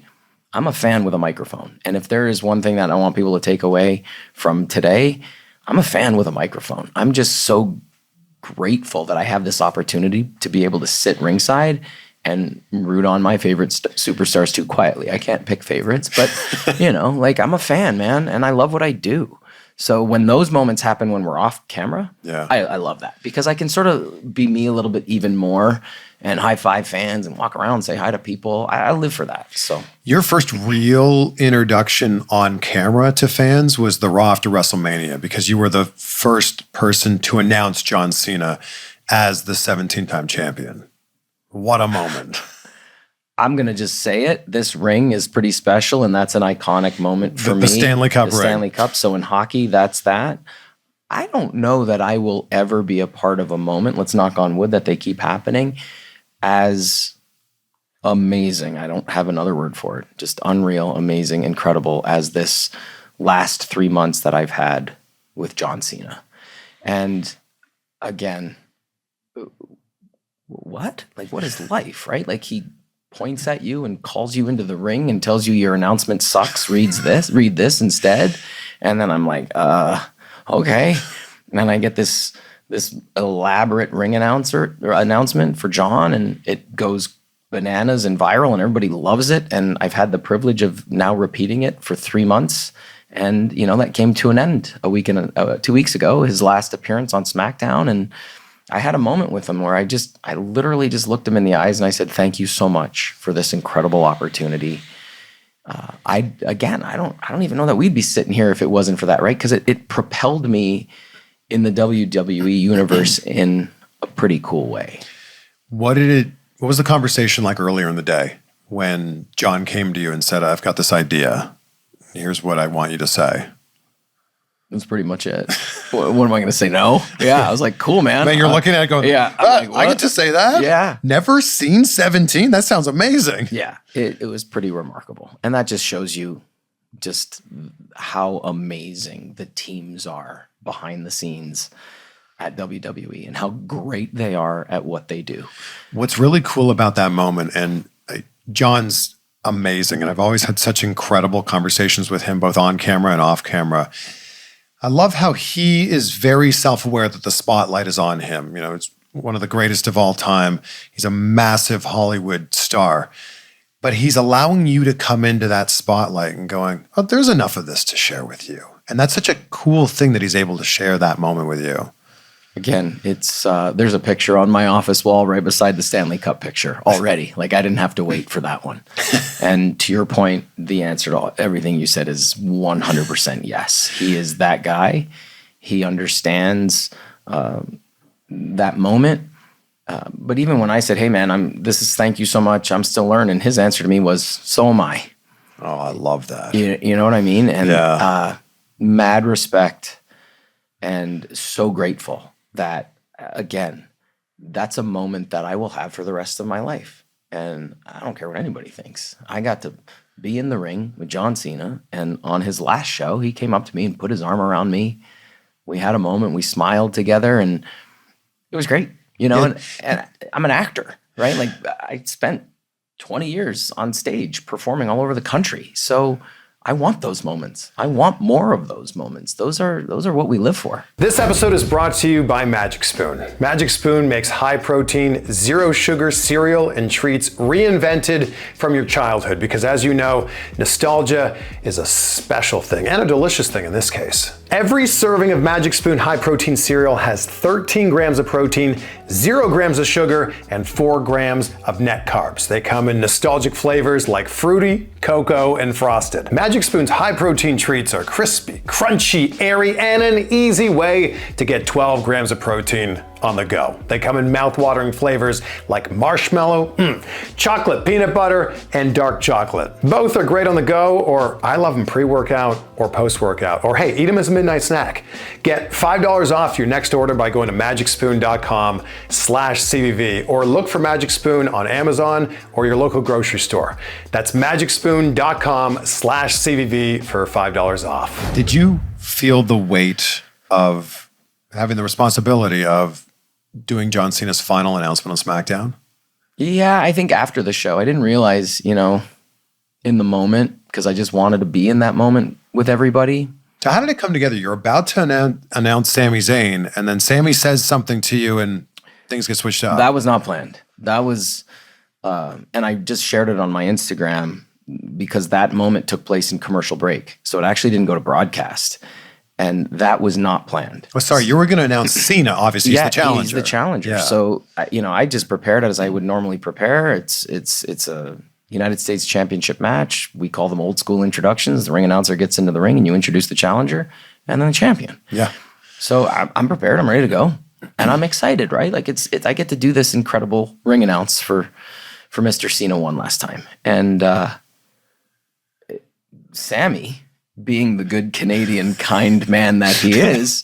Speaker 1: I'm a fan with a microphone. And if there is one thing that I want people to take away from today, I'm a fan with a microphone. I'm just so grateful that I have this opportunity to be able to sit ringside and root on my favorite superstars too quietly. I can't pick favorites, but like, I'm a fan, man, and I love what I do. So when those moments happen when we're off camera, I love that, because I can sort of be me a little bit even more and high five fans and walk around and say hi to people. I live for that. So
Speaker 3: your first real introduction on camera to fans was the Raw after WrestleMania, because you were the first person to announce John Cena as the 17-time champion. What a moment.
Speaker 1: I'm going to just say it. This ring is pretty special, and that's an iconic moment for me.
Speaker 3: The Stanley Cup ring.
Speaker 1: The Stanley Cup. So in hockey, that's that. I don't know that I will ever be a part of a moment, let's knock on wood that they keep happening, as amazing. I don't have another word for it. Just unreal, amazing, incredible as this last 3 months that I've had with John Cena. And again, what? Like, what is life, right? Like, he points at you and calls you into the ring and tells you your announcement sucks, read this instead. And then I'm like, okay. And then I get this elaborate ring announcement for John, and it goes bananas and viral, and everybody loves it. And I've had the privilege of now repeating it for 3 months. And, that came to an end 2 weeks ago, his last appearance on Smackdown. And I had a moment with him where I literally just looked him in the eyes and I said, thank you so much for this incredible opportunity. I don't even know that we'd be sitting here if it wasn't for that, right? Because it propelled me in the WWE universe in a pretty cool way.
Speaker 3: What was the conversation like earlier in the day when John came to you and said, I've got this idea. Here's what I want you to say.
Speaker 1: That's pretty much it. What am I going to say? No? Yeah, I was like, cool, man.
Speaker 3: Man, you're looking at it going,
Speaker 1: yeah,
Speaker 3: I get to say that?
Speaker 1: Yeah.
Speaker 3: Never seen 17? That sounds amazing.
Speaker 1: Yeah, it was pretty remarkable. And that just shows you just how amazing the teams are behind the scenes at WWE and how great they are at what they do.
Speaker 3: What's really cool about that moment, and John's amazing, and I've always had such incredible conversations with him, both on camera and off camera. I love how he is very self-aware that the spotlight is on him. It's one of the greatest of all time. He's a massive Hollywood star, but he's allowing you to come into that spotlight and going, oh, there's enough of this to share with you. And that's such a cool thing that he's able to share that moment with you.
Speaker 1: Again, it's there's a picture on my office wall right beside the Stanley Cup picture already. Like, I didn't have to wait for that one. And to your point, the answer to everything you said is 100% yes. He is that guy. He understands that moment. But even when I said, hey, man, thank you so much, I'm still learning, his answer to me was, so am I.
Speaker 3: Oh, I love that.
Speaker 1: You know what I mean? And mad respect and so grateful that, again, that's a moment that I will have for the rest of my life. And I don't care what anybody thinks. I got to be in the ring with John Cena, and on his last show, he came up to me and put his arm around me. We had a moment, we smiled together, and it was great. And I'm an actor, right? Like, I spent 20 years on stage performing all over the country. So I want those moments. I want more of those moments. Those are what we live for.
Speaker 4: This episode is brought to you by Magic Spoon. Magic Spoon makes high-protein, zero-sugar cereal and treats reinvented from your childhood because, as you know, nostalgia is a special thing and a delicious thing in this case. Every serving of Magic Spoon high-protein cereal has 13 grams of protein, 0 grams of sugar, and 4 grams of net carbs. They come in nostalgic flavors like fruity, cocoa, and frosted. Magic Spoon's high-protein treats are crispy, crunchy, airy, and an easy way to get 12 grams of protein on the go. They come in mouth-watering flavors like marshmallow, chocolate, peanut butter, and dark chocolate. Both are great on the go, or I love them pre-workout or post-workout, or hey, eat them as a midnight snack. Get $5 off your next order by going to magicspoon.com/CVV, or look for Magic Spoon on Amazon or your local grocery store. That's magicspoon.com/CVV for $5 off.
Speaker 3: Did you feel the weight of having the responsibility of doing John Cena's final announcement on SmackDown?
Speaker 1: Yeah, I think after the show, I didn't realize, in the moment, because I just wanted to be in that moment with everybody.
Speaker 3: So how did it come together? You're about to announce Sami Zayn, and then Sami says something to you and things get switched up.
Speaker 1: That was not planned. That was, and I just shared it on my Instagram because that moment took place in commercial break. So it actually didn't go to broadcast. And that was not planned.
Speaker 3: Oh, sorry, you were going to announce Cena, obviously, he's the challenger.
Speaker 1: He's the challenger.
Speaker 3: Yeah.
Speaker 1: So, I just prepared as I would normally prepare. It's a United States Championship match. We call them old school introductions. The ring announcer gets into the ring and you introduce the challenger and then the champion.
Speaker 3: Yeah.
Speaker 1: So I'm prepared. I'm ready to go. And I'm excited, right? Like I get to do this incredible ring announce for Mr. Cena one last time. And Sami, being the good Canadian kind man that he is,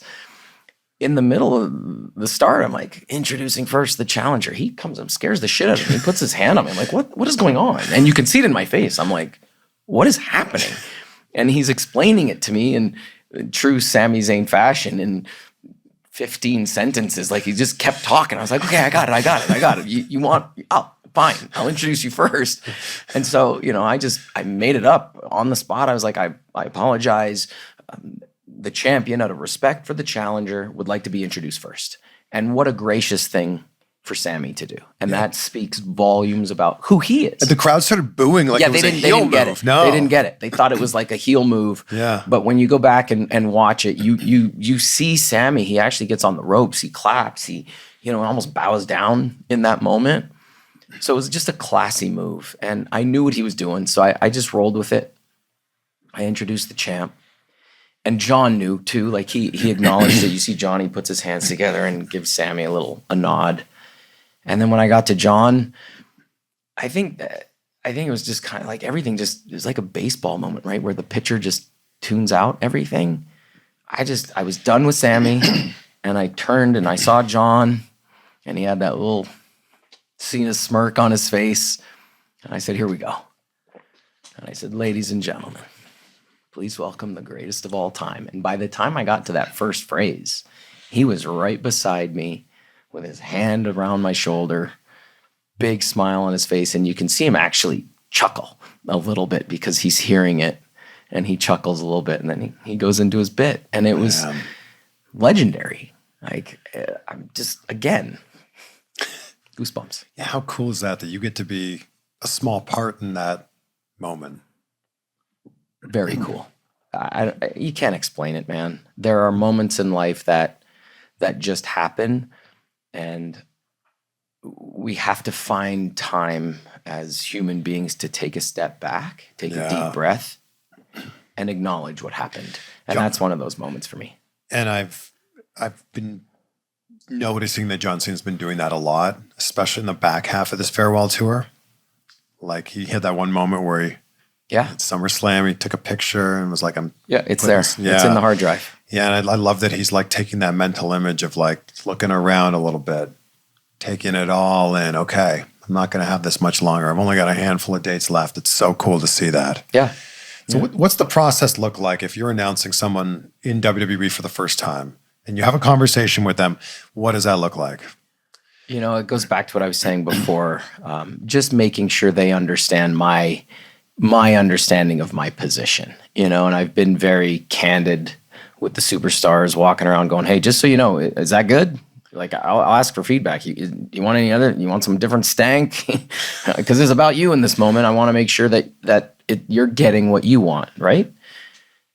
Speaker 1: in the middle of the start, I'm like, introducing first the challenger. He comes up, scares the shit out of me. He puts his hand on me. I'm like, what is going on? And you can see it in my face. I'm like, what is happening? And he's explaining it to me in true Sami Zayn fashion in 15 sentences. Like, he just kept talking. I was like, okay, I got it. You want, oh, fine, I'll introduce you first. And so, I made it up on the spot. I was like, I apologize. The champion, out of respect for the challenger, would like to be introduced first. And what a gracious thing for Sami to do. And that speaks volumes about who he is.
Speaker 3: And the crowd started booing like it was a heel move.
Speaker 1: Get it.
Speaker 3: No.
Speaker 1: They didn't get it. They thought it was like a heel move.
Speaker 3: Yeah.
Speaker 1: But when you go back and watch it, you see Sami, he actually gets on the ropes, he claps, he almost bows down in that moment. So it was just a classy move. And I knew what he was doing, so I just rolled with it. I introduced the champ. And John knew too, like he acknowledged it. You see Johnny puts his hands together and gives Sami a nod. And then when I got to John, I think it was just kind of like everything it was like a baseball moment, right? Where the pitcher just tunes out everything. I was done with Sami, and I turned and I saw John, and he had that little Cena smirk on his face. And I said, here we go. And I said, ladies and gentlemen, please welcome the greatest of all time. And by the time I got to that first phrase, he was right beside me with his hand around my shoulder, big smile on his face. And you can see him actually chuckle a little bit because he's hearing it, and he chuckles a little bit, and then he goes into his bit. And it was legendary. Like, I'm just, again, goosebumps.
Speaker 3: Yeah, how cool is that you get to be a small part in that moment?
Speaker 1: Very cool. You can't explain it, man. There are moments in life that just happen, and we have to find time as human beings to take a step back, take a deep breath, and acknowledge what happened. And that's one of those moments for me.
Speaker 3: And I've been noticing that John Cena's been doing that a lot, especially in the back half of this farewell tour. Like, he had that one moment where he at SummerSlam, he took a picture and was like,
Speaker 1: it's there. It's in the hard drive.
Speaker 3: Yeah, and I love that he's like taking that mental image of like looking around a little bit, taking it all in. Okay, I'm not going to have this much longer. I've only got a handful of dates left. It's so cool to see that.
Speaker 1: Yeah.
Speaker 3: So what's the process look like if you're announcing someone in WWE for the first time and you have a conversation with them? What does that look like?
Speaker 1: It goes back to what I was saying before. Just making sure they understand my understanding of my position, and I've been very candid with the superstars, walking around going, hey, just so you know, is that good? Like, I'll ask for feedback. You want you want some different stank? Because it's about you in this moment. I want to make sure that you're getting what you want, right?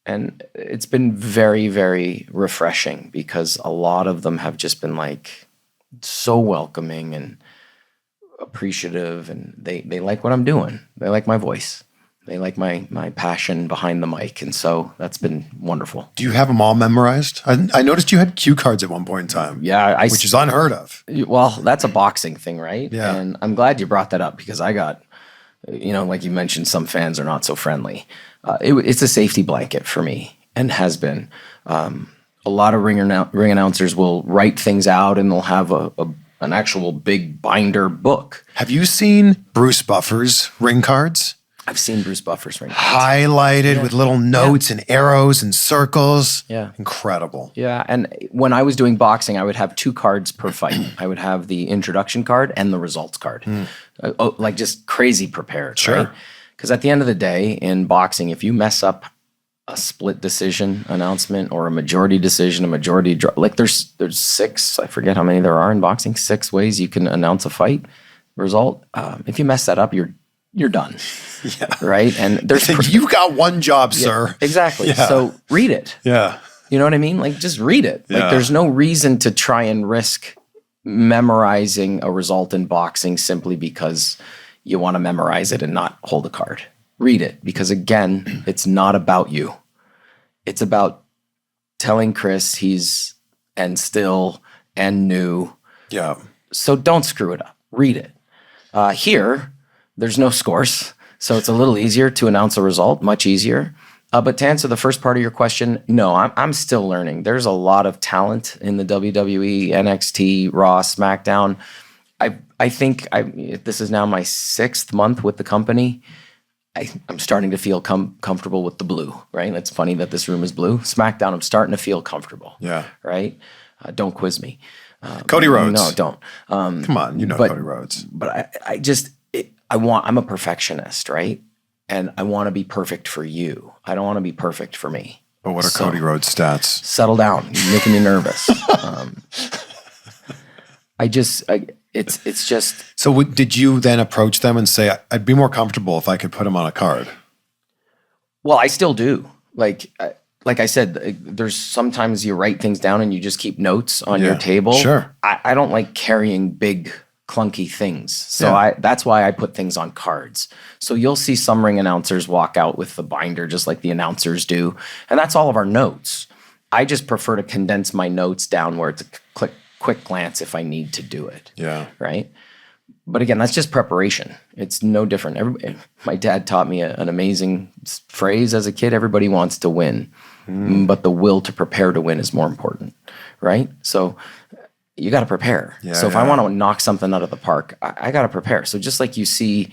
Speaker 1: And it's been very, very refreshing because a lot of them have just been like so welcoming and appreciative, and they like what I'm doing. They like my voice. They like my passion behind the mic, and so that's been wonderful.
Speaker 3: Do you have them all memorized? I noticed you had cue cards at one point in time.
Speaker 1: Yeah,
Speaker 3: which is unheard of.
Speaker 1: Well, that's a boxing thing, right?
Speaker 3: Yeah.
Speaker 1: And I'm glad you brought that up because I got, like you mentioned, some fans are not so friendly. It's a safety blanket for me, and has been. A lot of ring announcers will write things out, and they'll have an actual big binder book.
Speaker 3: Have you seen Bruce Buffer's ring cards?
Speaker 1: I've seen Bruce Buffer's ring cards.
Speaker 3: Highlighted with little notes and arrows and circles.
Speaker 1: Yeah.
Speaker 3: Incredible.
Speaker 1: Yeah. And when I was doing boxing, I would have 2 cards per fight. I would have the introduction card and the results card. Like, just crazy prepared.
Speaker 3: Sure.
Speaker 1: Right? Because at the end of the day, in boxing, if you mess up a split decision announcement or a majority decision, a majority draw, like there's 6, I forget how many there are in boxing, 6 ways you can announce a fight result. If you mess that up, you're done.
Speaker 3: Yeah.
Speaker 1: Right? And
Speaker 3: you got one job, sir.
Speaker 1: Exactly.
Speaker 3: Yeah.
Speaker 1: So read it.
Speaker 3: Yeah.
Speaker 1: You know what I mean? Like, just read it.
Speaker 3: Yeah.
Speaker 1: Like, there's no reason to try and risk memorizing a result in boxing simply because you want to memorize it and not hold a card. Read it, because again, it's not about you. It's about telling Chris he's and still and new.
Speaker 3: Yeah.
Speaker 1: So don't screw it up. Read it. Here, there's no scores, so it's a little easier to announce a result, much easier. But to answer the first part of your question, no, I'm still learning. There's a lot of talent in the WWE, NXT, Raw, SmackDown. I think this is now my 6th month with the company. I'm starting to feel comfortable with the blue, right? It's funny that this room is blue. SmackDown, I'm starting to feel comfortable.
Speaker 3: Yeah.
Speaker 1: Right? Don't quiz me.
Speaker 3: Cody Rhodes.
Speaker 1: No, don't.
Speaker 3: Come on, Cody Rhodes.
Speaker 1: But I'm a perfectionist, right? And I want to be perfect for you. I don't want to be perfect for me.
Speaker 3: But what are Cody Rhodes' stats?
Speaker 1: Settle down. You're making me nervous. It's just.
Speaker 3: So did you then approach them and say, I'd be more comfortable if I could put him on a card?
Speaker 1: Well, I still do. Like I said, there's sometimes you write things down and you just keep notes on your table.
Speaker 3: Sure.
Speaker 1: I don't like carrying big, clunky things. So that's why I put things on cards. So you'll see some ring announcers walk out with the binder just like the announcers do. And that's all of our notes. I just prefer to condense my notes down where it's a quick glance if I need to do it.
Speaker 3: Yeah.
Speaker 1: Right? But again, that's just preparation. It's no different. My dad taught me an amazing phrase as a kid. Everybody wants to win, but the will to prepare to win is more important, right? So you got to prepare. So if I want to knock something out of the park, I got to prepare. So just like you see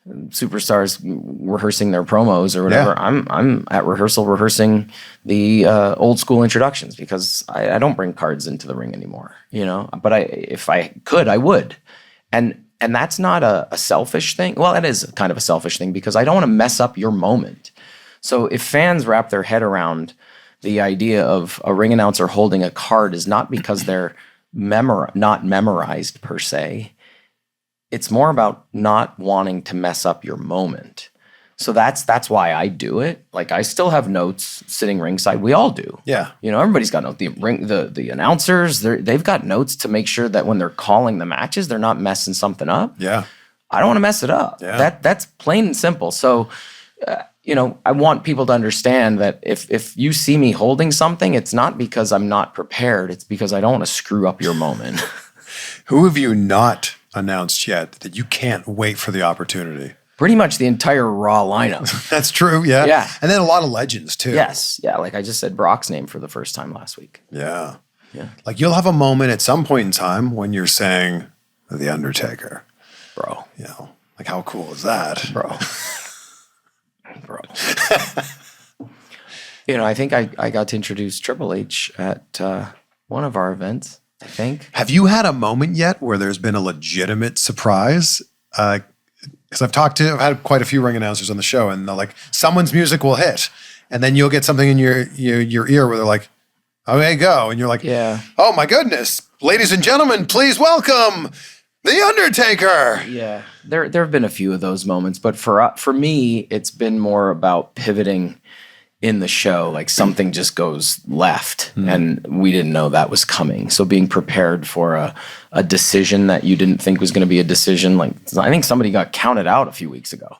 Speaker 1: superstars rehearsing their promos or whatever, I'm at rehearsal rehearsing the old school introductions because I don't bring cards into the ring anymore, But if I could, I would. And that's not a selfish thing. Well, it is kind of a selfish thing because I don't want to mess up your moment. So if fans wrap their head around the idea of a ring announcer holding a card is not because they're not memorized per se. It's more about not wanting to mess up your moment. So that's why I do it. Like I still have notes sitting ringside. We all do. Yeah. Everybody's got notes. The announcers, they've got notes to make sure that when they're calling the matches, they're not messing something up. Yeah. I don't want to mess it up. Yeah. That's plain and simple. So, I want people to understand that if you see me holding something, it's not because I'm not prepared. It's because I don't want to screw up your moment.
Speaker 3: Who have you not announced yet that you can't wait for the opportunity?
Speaker 1: Pretty much the entire Raw lineup.
Speaker 3: That's true, yeah. Yeah. And then a lot of legends, too.
Speaker 1: Yes, yeah. Like I just said Brock's name for the first time last week.
Speaker 3: Yeah. Yeah. Like you'll have a moment at some point in time when you're saying, The Undertaker.
Speaker 1: Bro.
Speaker 3: Like how cool is that?
Speaker 1: Bro. I think I got to introduce Triple H at one of our events, I think.
Speaker 3: Have you had a moment yet where there's been a legitimate surprise? Because I've had quite a few ring announcers on the show, and they're like, someone's music will hit, and then you'll get something in your ear where they're like, "Okay, go," and you're like, "Yeah, oh my goodness, ladies and gentlemen, please welcome The Undertaker."
Speaker 1: Yeah, there have been a few of those moments, but for me, it's been more about pivoting in the show, like something just goes left and we didn't know that was coming. So being prepared for a decision that you didn't think was going to be a decision. Like I think somebody got counted out a few weeks ago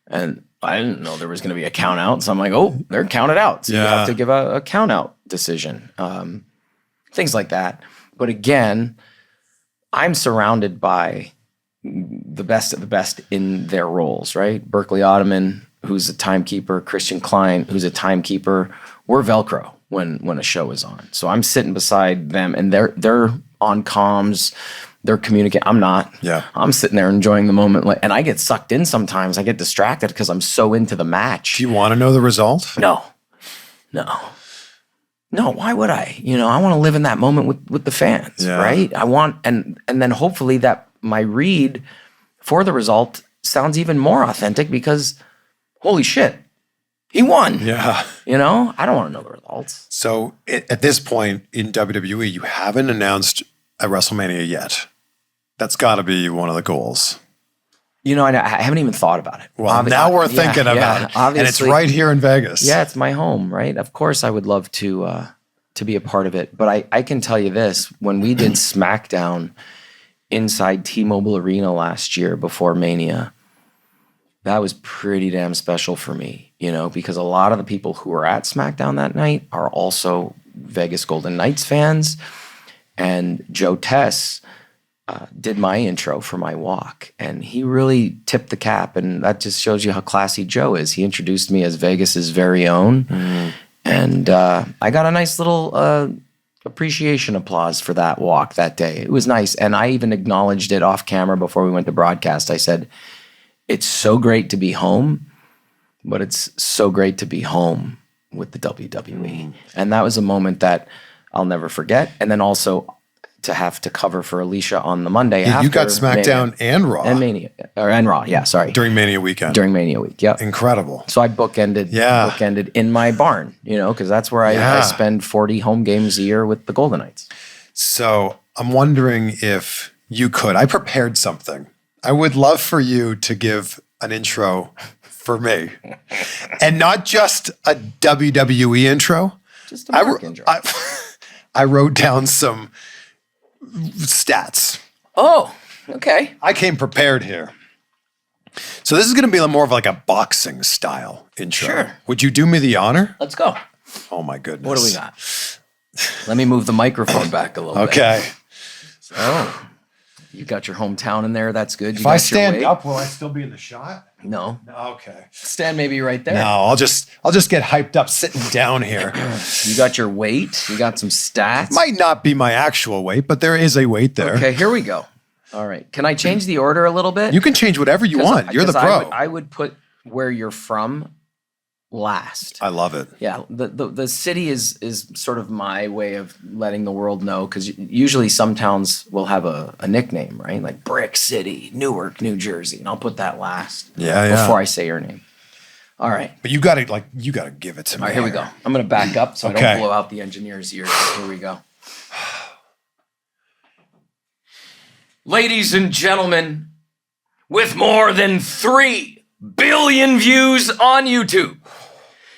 Speaker 1: and I didn't know there was going to be a count out. So I'm like, oh, they're counted out. So you have to give a count out decision. Things like that. But again, I'm surrounded by the best of the best in their roles, right? Berkeley Ottoman, who's a timekeeper, Christian Klein, who's a timekeeper. We're Velcro when a show is on. So I'm sitting beside them and they're on comms, they're communicating. I'm not. Yeah. I'm sitting there enjoying the moment. And I get sucked in sometimes. I get distracted because I'm so into the match.
Speaker 3: Do you want to know the result?
Speaker 1: No, why would I? I want to live in that moment with the fans, right? I want, and then hopefully that my read for the result sounds even more authentic because holy shit, he won. Yeah. I don't want to know the results.
Speaker 3: So at this point in WWE, you haven't announced at WrestleMania yet. That's got to be one of the goals.
Speaker 1: I haven't even thought about it.
Speaker 3: Well, now we're thinking about it. And it's right here in Vegas.
Speaker 1: Yeah, it's my home, right? Of course, I would love to be a part of it. But I can tell you this. When we did Smackdown inside T-Mobile Arena last year before Mania, that was pretty damn special for me, because a lot of the people who were at Smackdown that night are also Vegas Golden Knights fans. And Joe Tess did my intro for my walk, and he really tipped the cap, and that just shows you how classy Joe is. He introduced me as Vegas's very own, and I got a nice little appreciation applause for that walk that day. It was nice, and I even acknowledged it off camera before we went to broadcast. I said, "It's so great to be home, but it's so great to be home with the WWE," and that was a moment that I'll never forget. And then also, to have to cover for Alicia on the Monday after.
Speaker 3: You got SmackDown and Raw.
Speaker 1: And Raw, yeah, sorry.
Speaker 3: During Mania weekend.
Speaker 1: During Mania week, yeah.
Speaker 3: Incredible.
Speaker 1: So I bookended in my barn, because that's where I spend 40 home games a year with the Golden Knights.
Speaker 3: So I'm wondering if you could. I prepared something. I would love for you to give an intro for me. And not just a WWE intro.
Speaker 1: Just a Mark intro.
Speaker 3: I wrote down some stats.
Speaker 1: Oh, okay.
Speaker 3: I came prepared here. So this is going to be more of like a boxing style intro.
Speaker 1: Sure.
Speaker 3: Would you do me the honor?
Speaker 1: Let's go.
Speaker 3: Oh my goodness.
Speaker 1: What do we got? Let me move the microphone back a little bit.
Speaker 3: Okay.
Speaker 1: Oh, you got your hometown in there. That's good.
Speaker 3: If I stand up, will I still be in the shot?
Speaker 1: No.
Speaker 3: Okay.
Speaker 1: Stand maybe right there.
Speaker 3: No, I'll just get hyped up sitting down here.
Speaker 1: You got your weight. You got some stats.
Speaker 3: Might not be my actual weight, but there is a weight there.
Speaker 1: Okay, here we go. All right. Can I change the order a little bit?
Speaker 3: You can change whatever you want. You're the pro.
Speaker 1: I would put where you're from last.
Speaker 3: I love it.
Speaker 1: Yeah, the city is sort of my way of letting the world know, because usually some towns will have a nickname, right? Like Brick City, Newark, New Jersey, and I'll put that last. Before I say your name. All right.
Speaker 3: But you gotta give it to me.
Speaker 1: All right, here we go. I'm gonna back up so I don't blow out the engineer's ears. Here we go. Ladies and gentlemen, with more than 3 billion views on YouTube,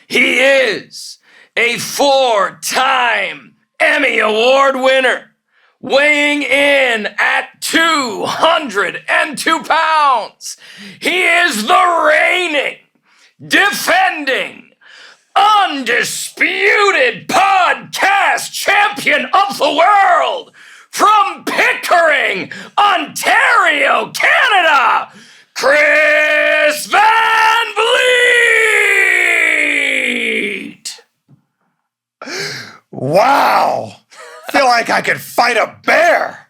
Speaker 1: he is a 4-time Emmy Award winner, weighing in at 202 pounds. He is the reigning, defending, undisputed podcast champion of the world from Pickering, Ontario, Canada, Chris Van Vliet!
Speaker 3: Wow. Feel like I could fight a bear.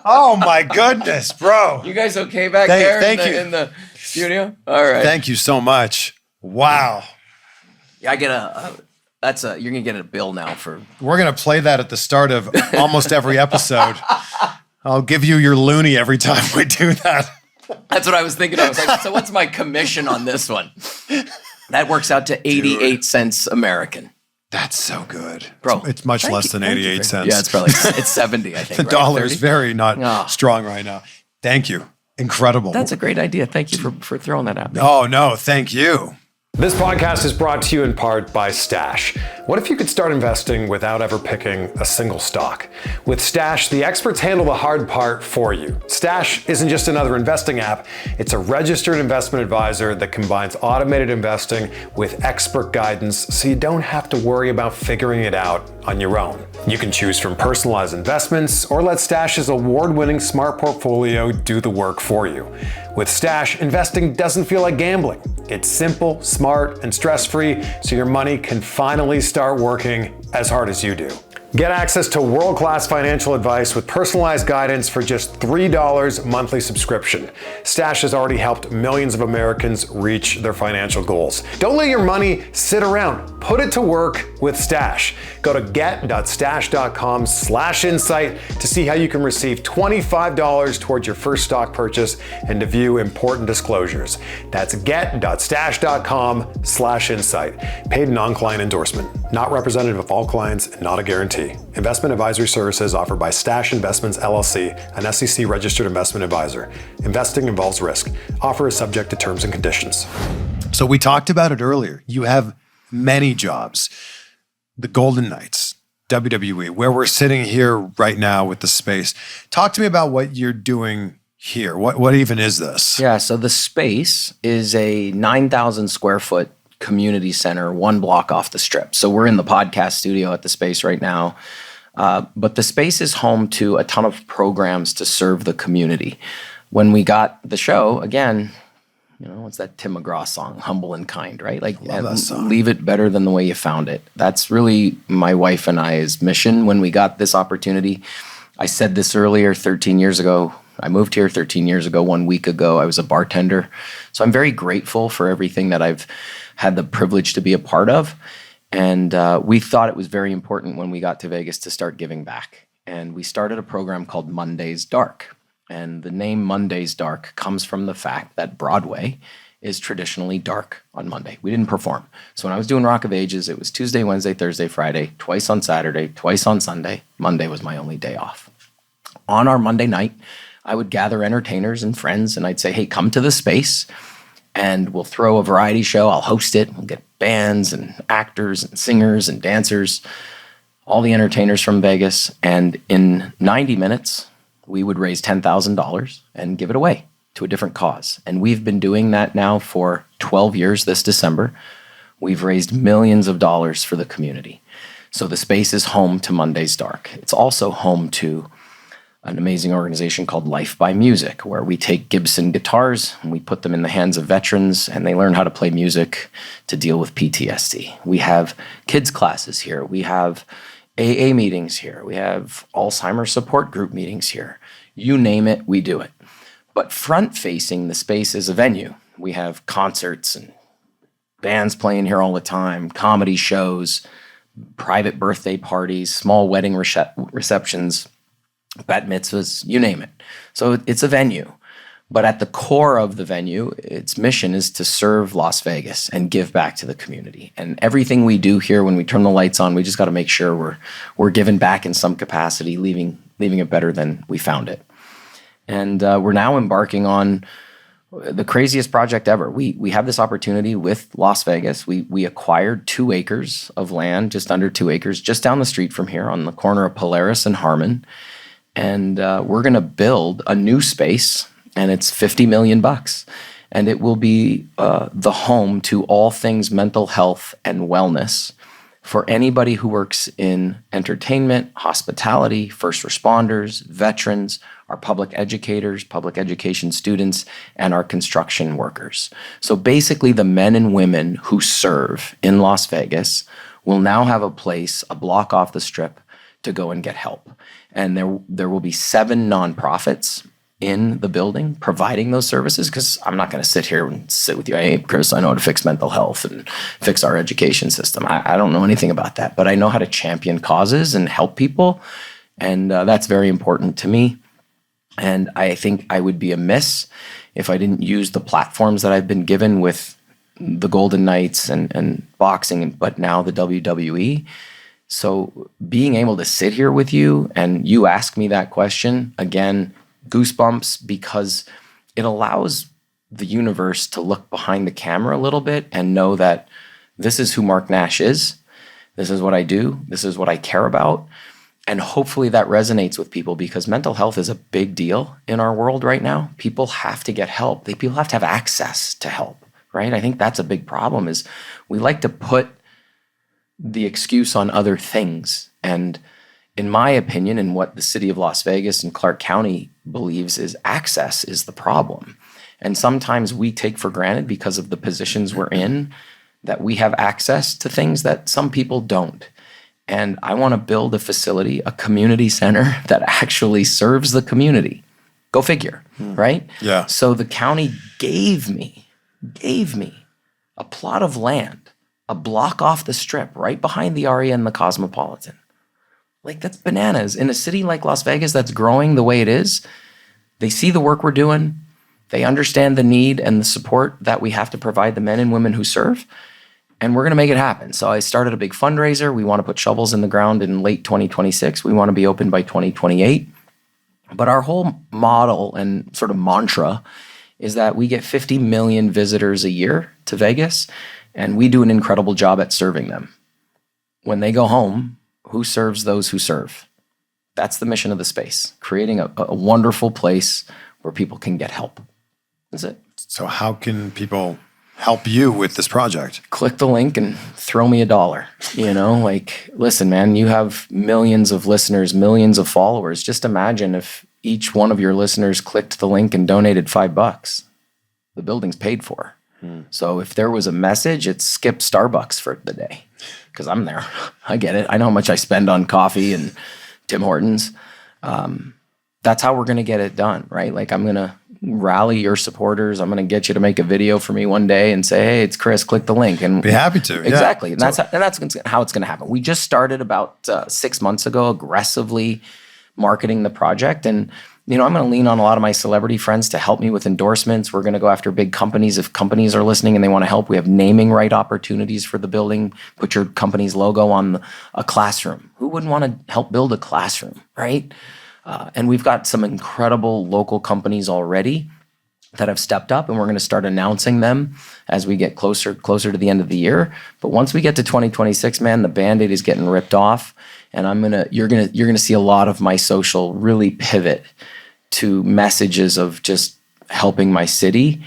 Speaker 3: Oh my goodness, bro.
Speaker 1: You guys okay back there in the studio? All right.
Speaker 3: Thank you so much. Wow.
Speaker 1: Yeah, I get you're gonna get a bill now for.
Speaker 3: We're gonna play that at the start of almost every episode. I'll give you your loony every time we do that.
Speaker 1: That's what I was thinking. I was like, so what's my commission on this one? That works out to 88 cents American.
Speaker 3: That's so good.
Speaker 1: Bro.
Speaker 3: It's much less than 88 cents.
Speaker 1: Yeah, it's probably, it's 70, I think.
Speaker 3: The
Speaker 1: right?
Speaker 3: dollar
Speaker 1: 30?
Speaker 3: is very not strong right now. Thank you. Incredible.
Speaker 1: That's a great idea. Thank you for throwing that out.
Speaker 3: Oh, no, thank you.
Speaker 4: This podcast is brought to you in part by Stash. What if you could start investing without ever picking a single stock? With Stash, the experts handle the hard part for you. Stash isn't just another investing app, it's a registered investment advisor that combines automated investing with expert guidance, so you don't have to worry about figuring it out on your own. You can choose from personalized investments or let Stash's award-winning smart portfolio do the work for you. With Stash, investing doesn't feel like gambling. It's simple, smart, and stress-free, so your money can finally start working as hard as you do. Get access to world-class financial advice with personalized guidance for just $3 monthly subscription. Stash has already helped millions of Americans reach their financial goals. Don't let your money sit around. Put it to work with Stash. Go to get.stash.com/insight to see how you can receive $25 towards your first stock purchase and to view important disclosures. That's get.stash.com/insight. Paid non-client endorsement. Not representative of all clients and not a guarantee. Investment advisory services offered by Stash Investments LLC, an SEC registered investment advisor. Investing involves risk. Offer is subject to terms and conditions.
Speaker 3: So we talked about it earlier. You have many jobs. The Golden Knights, WWE, where we're sitting here right now with the space. Talk to me about what you're doing here. What even is this?
Speaker 1: Yeah, so the space is a 9,000 square foot community center, 1 block off the Strip. So we're in the podcast studio at the space right now. But the space is home to a ton of programs to serve the community. When we got the show, again, what's that Tim McGraw song, Humble and Kind, right? Like,
Speaker 3: Love that song.
Speaker 1: Leave it better than the way you found it. That's really my wife and I's mission when we got this opportunity. I said this earlier, 13 years ago. I moved here 13 years ago. 1 week ago, I was a bartender. So I'm very grateful for everything that I've had the privilege to be a part of. And we thought it was very important when we got to Vegas to start giving back. And we started a program called Monday's Dark. And the name Monday's Dark comes from the fact that Broadway is traditionally dark on Monday. We didn't perform. So when I was doing Rock of Ages, it was Tuesday, Wednesday, Thursday, Friday, twice on Saturday, twice on Sunday. Monday was my only day off. On our Monday night, I would gather entertainers and friends, and I'd say, hey, come to the space, and we'll throw a variety show. I'll host it. We'll get bands and actors and singers and dancers, all the entertainers from Vegas. And in 90 minutes, we would raise $10,000 and give it away to a different cause. And we've been doing that now for 12 years this December. We've raised millions of dollars for the community. So the space is home to Monday's Dark. It's also home to an amazing organization called Life by Music, where we take Gibson guitars and we put them in the hands of veterans and they learn how to play music to deal with PTSD. We have kids classes here. We have AA meetings here. We have Alzheimer's support group meetings here. You name it, we do it. But front-facing the space is a venue. We have concerts and bands playing here all the time, comedy shows, private birthday parties, small wedding receptions, bat mitzvahs, you name it. So it's a venue. But at the core of the venue, its mission is to serve Las Vegas and give back to the community. And everything we do here, when we turn the lights on, we just got to make sure we're giving back in some capacity, leaving it better than we found it. And we're now embarking on the craziest project ever. We have this opportunity with Las Vegas. We acquired 2 acres of land, just under 2 acres, just down the street from here on the corner of Polaris and Harmon. And we're going to build a new space, and it's $50 million. And it will be the home to all things mental health and wellness for anybody who works in entertainment, hospitality, first responders, veterans, our public educators, public education students, and our construction workers. So basically, the men and women who serve in Las Vegas will now have a place, a block off the strip, to go and get help. And there will be 7 nonprofits in the building providing those services, because I'm not going to sit here and sit with you. Hey, Chris, I know how to fix mental health and fix our education system. I don't know anything about that, but I know how to champion causes and help people. And that's very important to me. And I think I would be amiss if I didn't use the platforms that I've been given with the Golden Knights and boxing, but now the WWE. So being able to sit here with you and you ask me that question, again, goosebumps, because it allows the universe to look behind the camera a little bit and know that this is who Mark Nash is. This is what I do. This is what I care about. And hopefully that resonates with people, because mental health is a big deal in our world right now. People have to get help. People have to have access to help, right? I think that's a big problem, is we like to put the excuse on other things. And in my opinion, and what the city of Las Vegas and Clark County believes, is access is the problem. And sometimes we take for granted, because of the positions we're in, that we have access to things that some people don't. And I want to build a facility, a community center that actually serves the community. Go figure, right?
Speaker 3: Yeah.
Speaker 1: So the county gave me a plot of land, a block off the strip, right behind the Aria and the Cosmopolitan. Like, that's bananas. In a city like Las Vegas that's growing the way it is, they see the work we're doing. They understand the need and the support that we have to provide the men and women who serve. And we're going to make it happen. So I started a big fundraiser. We want to put shovels in the ground in late 2026. We want to be open by 2028. But our whole model and sort of mantra is that we get 50 million visitors a year to Vegas, and we do an incredible job at serving them. When they go home, who serves those who serve? That's the mission of the space, creating a wonderful place where people can get help. That's it.
Speaker 3: So how can people help you with this project?
Speaker 1: Click the link and throw me $1. Like, listen, man, you have millions of listeners, millions of followers. Just imagine if each one of your listeners clicked the link and donated $5. The building's paid for. So if there was a message, it's skip Starbucks for the day, because I'm there. I get it. I know how much I spend on coffee and Tim Hortons. That's how we're going to get it done, right? Like, I'm going to rally your supporters. I'm going to get you to make a video for me one day and say, hey, it's Chris, click the link. And
Speaker 3: be happy to.
Speaker 1: Exactly.
Speaker 3: Yeah.
Speaker 1: And that's how it's going to happen. We just started about 6 months ago aggressively marketing the project. And, I'm going to lean on a lot of my celebrity friends to help me with endorsements. We're going to go after big companies. If companies are listening and they want to help, we have naming right opportunities for the building. Put your company's logo on a classroom. Who wouldn't want to help build a classroom, right? And we've got some incredible local companies already that have stepped up, and we're going to start announcing them as we get closer to the end of the year. But once we get to 2026, man, the Band-Aid is getting ripped off, and you're gonna see a lot of my social really pivot to messages of just helping my city,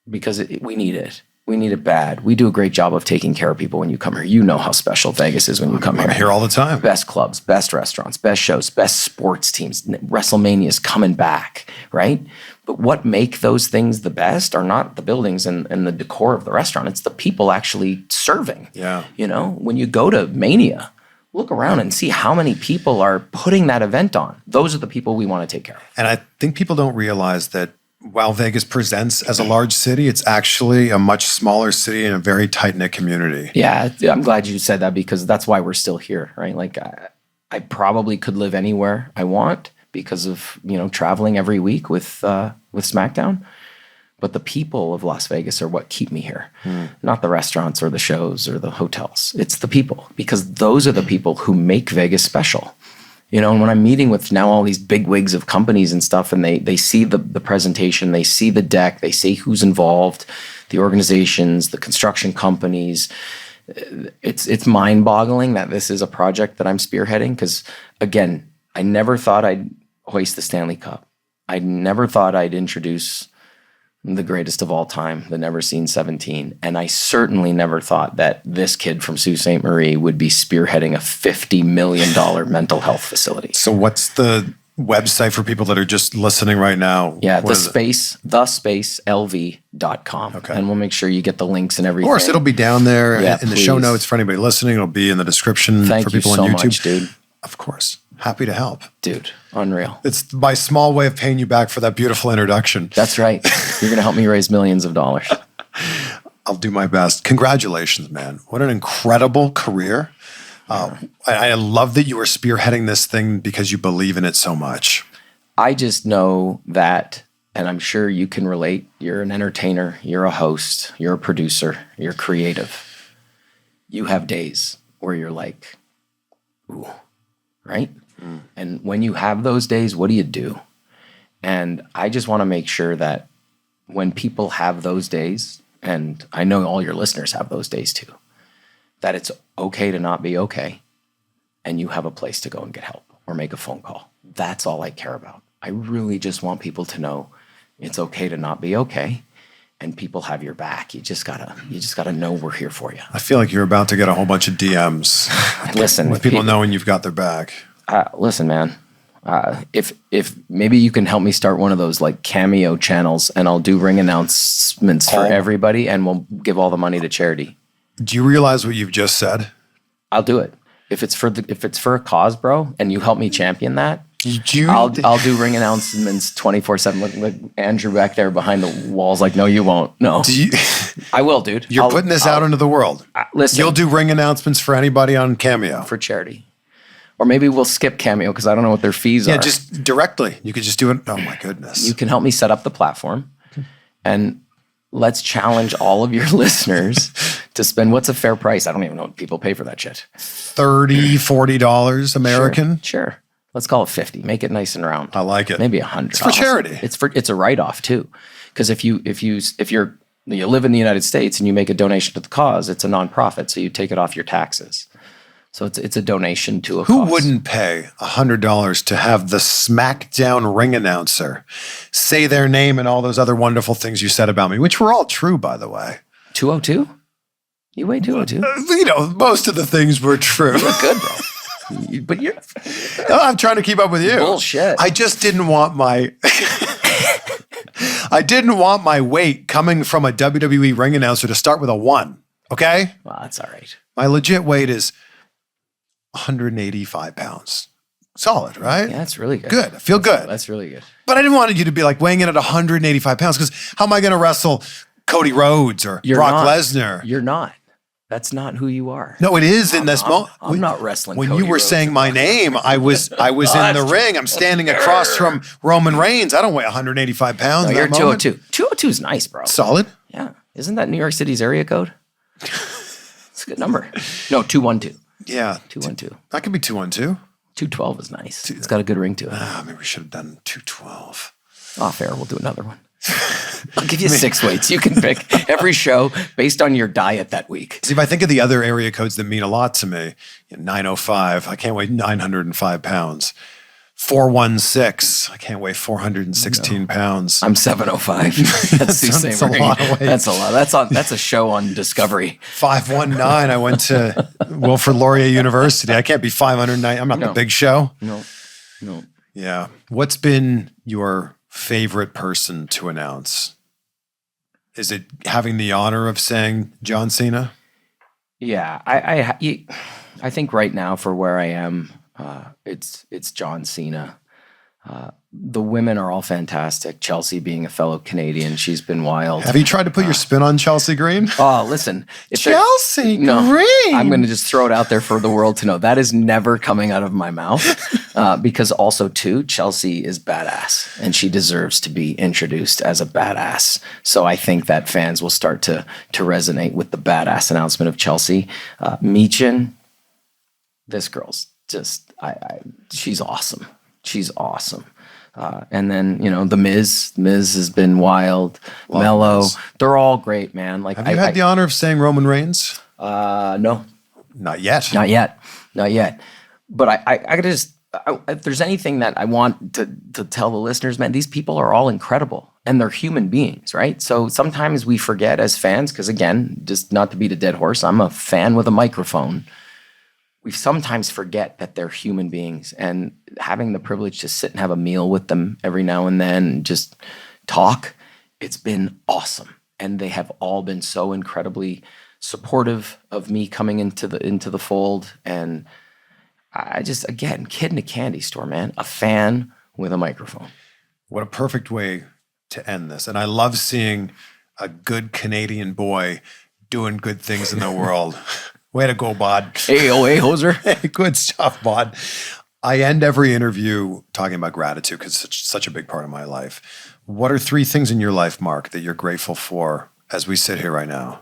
Speaker 1: because we need it. We need it bad. We do a great job of taking care of people when you come here. You know how special Vegas is when you come here.
Speaker 3: I'm here all the time.
Speaker 1: Best clubs, best restaurants, best shows, best sports teams. WrestleMania is coming back, right? But what make those things the best are not the buildings and the decor of the restaurant. It's the people actually serving.
Speaker 3: Yeah.
Speaker 1: When you go to Mania, look around and see how many people are putting that event on. Those are the people we want to take care of.
Speaker 3: And I think people don't realize that while Vegas presents as a large city, it's actually a much smaller city and a very tight-knit community.
Speaker 1: Yeah, I'm glad you said that, because that's why we're still here, right? Like, I probably could live anywhere I want because of, traveling every week with Smackdown. But the people of Las Vegas are what keep me here, not the restaurants or the shows or the hotels. It's the people, because those are the people who make Vegas special. And when I'm meeting with now all these big wigs of companies and stuff, and they see the presentation, they see the deck, they see who's involved, the organizations, the construction companies, it's mind-boggling that this is a project that I'm spearheading. Because, again, I never thought I'd hoist the Stanley Cup. I never thought I'd introduce the greatest of all time, the Never Seen 17. And I certainly never thought that this kid from Sault Ste. Marie would be spearheading a $50 million mental health facility.
Speaker 3: So what's the website for people that are just listening right now?
Speaker 1: Yeah, thespacelv.com.
Speaker 3: Okay.
Speaker 1: And we'll make sure you get the links and everything.
Speaker 3: Of course, it'll be down there in the
Speaker 1: please.
Speaker 3: show notes for anybody listening. It'll be in the description
Speaker 1: Thank
Speaker 3: for people
Speaker 1: you so
Speaker 3: on YouTube.
Speaker 1: much, dude.
Speaker 3: Of course. Happy to help.
Speaker 1: Dude, unreal.
Speaker 3: It's my small way of paying you back for that beautiful introduction.
Speaker 1: That's right. You're going to help me raise millions of dollars.
Speaker 3: I'll do my best. Congratulations, man. What an incredible career. I love that you are spearheading this thing because you believe in it so much.
Speaker 1: I just know that, and I'm sure you can relate, you're an entertainer, you're a host, you're a producer, you're creative. You have days where you're like, ooh, right? And when you have those days, what do you do? And I just want to make sure that when people have those days, and I know all your listeners have those days too, that it's okay to not be okay, and you have a place to go and get help or make a phone call. That's all I care about. I really just want people to know it's okay to not be okay, and people have your back. You just gotta know we're here for you.
Speaker 3: I feel like you're about to get a whole bunch of DMs.
Speaker 1: Listen,
Speaker 3: with people knowing you've got their back.
Speaker 1: Listen, man. If maybe you can help me start one of those like Cameo channels, and I'll do ring announcements for everybody, and we'll give all the money to charity.
Speaker 3: Do you realize what you've just said?
Speaker 1: I'll do it. If it's for a cause, bro, and you help me champion that, I'll do ring announcements 24/7. Look, Andrew back there behind the walls, like, no, you won't. No, I will, dude.
Speaker 3: You're putting this out into the world.
Speaker 1: Listen,
Speaker 3: you'll do ring announcements for anybody on Cameo
Speaker 1: for charity. Or maybe we'll skip Cameo because I don't know what their fees are.
Speaker 3: Yeah, just directly. You could just do it. Oh, my goodness.
Speaker 1: You can help me set up the platform. And let's challenge all of your listeners to spend, what's a fair price? I don't even know what people pay for that shit.
Speaker 3: $30, $40 American?
Speaker 1: Sure. Let's call it 50. Make it nice and round.
Speaker 3: I like it.
Speaker 1: Maybe 100.
Speaker 3: It's for charity.
Speaker 1: It's a write-off too. Because if you live in the United States and you make a donation to the cause, it's a nonprofit, so you take it off your taxes. So it's a donation to a
Speaker 3: Who
Speaker 1: cause.
Speaker 3: wouldn't pay $100 to have the Smackdown ring announcer say their name and all those other wonderful things you said about me, which were all true, by the way.
Speaker 1: 202? You weigh 202?
Speaker 3: You know, most of the things were true.
Speaker 1: You're good, bro. But you're
Speaker 3: I'm trying to keep up with you.
Speaker 1: bullshit.
Speaker 3: I just didn't want my I didn't want my weight coming from a WWE ring announcer to start with a 1. Okay?
Speaker 1: Well, that's all right.
Speaker 3: My legit weight is 185 pounds. Solid, right?
Speaker 1: Yeah, that's really good.
Speaker 3: Good. I feel good.
Speaker 1: That's really good.
Speaker 3: But I didn't want you to be like weighing in at 185 pounds because how am I going to wrestle Cody Rhodes or Brock Lesnar?
Speaker 1: You're not. That's not who you are.
Speaker 3: No, it is in this moment.
Speaker 1: I'm not wrestling.
Speaker 3: When
Speaker 1: Cody
Speaker 3: you were
Speaker 1: Rhodes
Speaker 3: saying my name, I was in the ring. I'm standing across from Roman Reigns. I don't weigh 185 pounds.
Speaker 1: No, you're 202. 202 is nice, bro.
Speaker 3: Solid.
Speaker 1: Yeah. Isn't that New York City's area code? It's a good number. No, 212.
Speaker 3: Yeah.
Speaker 1: 212.
Speaker 3: That could be 212.
Speaker 1: 212 is nice. It's got a good ring to it.
Speaker 3: Maybe we should have done 212.
Speaker 1: Off air, we'll do another one. I'll give you 6 weights. You can pick every show based on your diet that week.
Speaker 3: See, if I think of the other area codes that mean a lot to me, 905, I can't weigh 905 pounds. 416, I can't weigh 416 pounds.
Speaker 1: I'm 705. That's the same
Speaker 3: That's a
Speaker 1: ring.
Speaker 3: lot of weight.
Speaker 1: That's a lot. That's a show on Discovery.
Speaker 3: 519, I went to Wilfrid Laurier University. I can't be 509. I'm not the big show.
Speaker 1: No.
Speaker 3: Yeah. What's been your favorite person to announce? Is it having the honor of saying John Cena?
Speaker 1: Yeah, I think right now for where I am, it's John Cena. The women are all fantastic. Chelsea being a fellow Canadian, she's been wild.
Speaker 3: Have you tried to put your spin on Chelsea Green?
Speaker 1: Oh, listen.
Speaker 3: Chelsea Green.
Speaker 1: I'm going to just throw it out there for the world to know. That is never coming out of my mouth because also, too, Chelsea is badass and she deserves to be introduced as a badass. So I think that fans will start to resonate with the badass announcement of Chelsea. Michin, this girl's just, she's awesome. She's awesome. And then, The Miz. Miz has been wild. Mello. They're all great, man. Like,
Speaker 3: have you had the honor of saying Roman Reigns?
Speaker 1: No.
Speaker 3: Not yet.
Speaker 1: Not yet. But I gotta just, if there's anything that I want to tell the listeners, man, these people are all incredible and they're human beings, right? So sometimes we forget as fans, because again, just not to beat a dead horse, I'm a fan with a microphone. We sometimes forget that they're human beings, and having the privilege to sit and have a meal with them every now and then and just talk, it's been awesome. And they have all been so incredibly supportive of me coming into the fold. And I just, again, kid in a candy store, man, a fan with a microphone.
Speaker 3: What a perfect way to end this. And I love seeing a good Canadian boy doing good things in the world. Way to go, Bod.
Speaker 1: Hey, hoser.
Speaker 3: Hey, good stuff, Bod. I end every interview talking about gratitude because it's such a big part of my life. What are 3 things in your life, Mark, that you're grateful for as we sit here right now?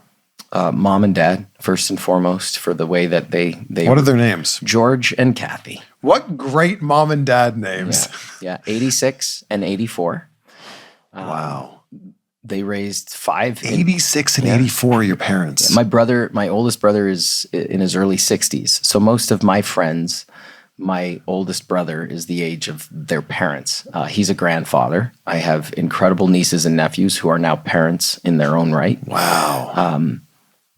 Speaker 1: Mom and dad, first and foremost, for the way that they
Speaker 3: What are their names?
Speaker 1: George and Kathy.
Speaker 3: What great mom and dad names.
Speaker 1: Yeah, 86 and 84.
Speaker 3: Wow.
Speaker 1: They raised 5.
Speaker 3: 86 and 84 are your parents.
Speaker 1: My oldest brother is in his early 60s. So most of my friends, my oldest brother is the age of their parents. He's a grandfather. I have incredible nieces and nephews who are now parents in their own right.
Speaker 3: Wow.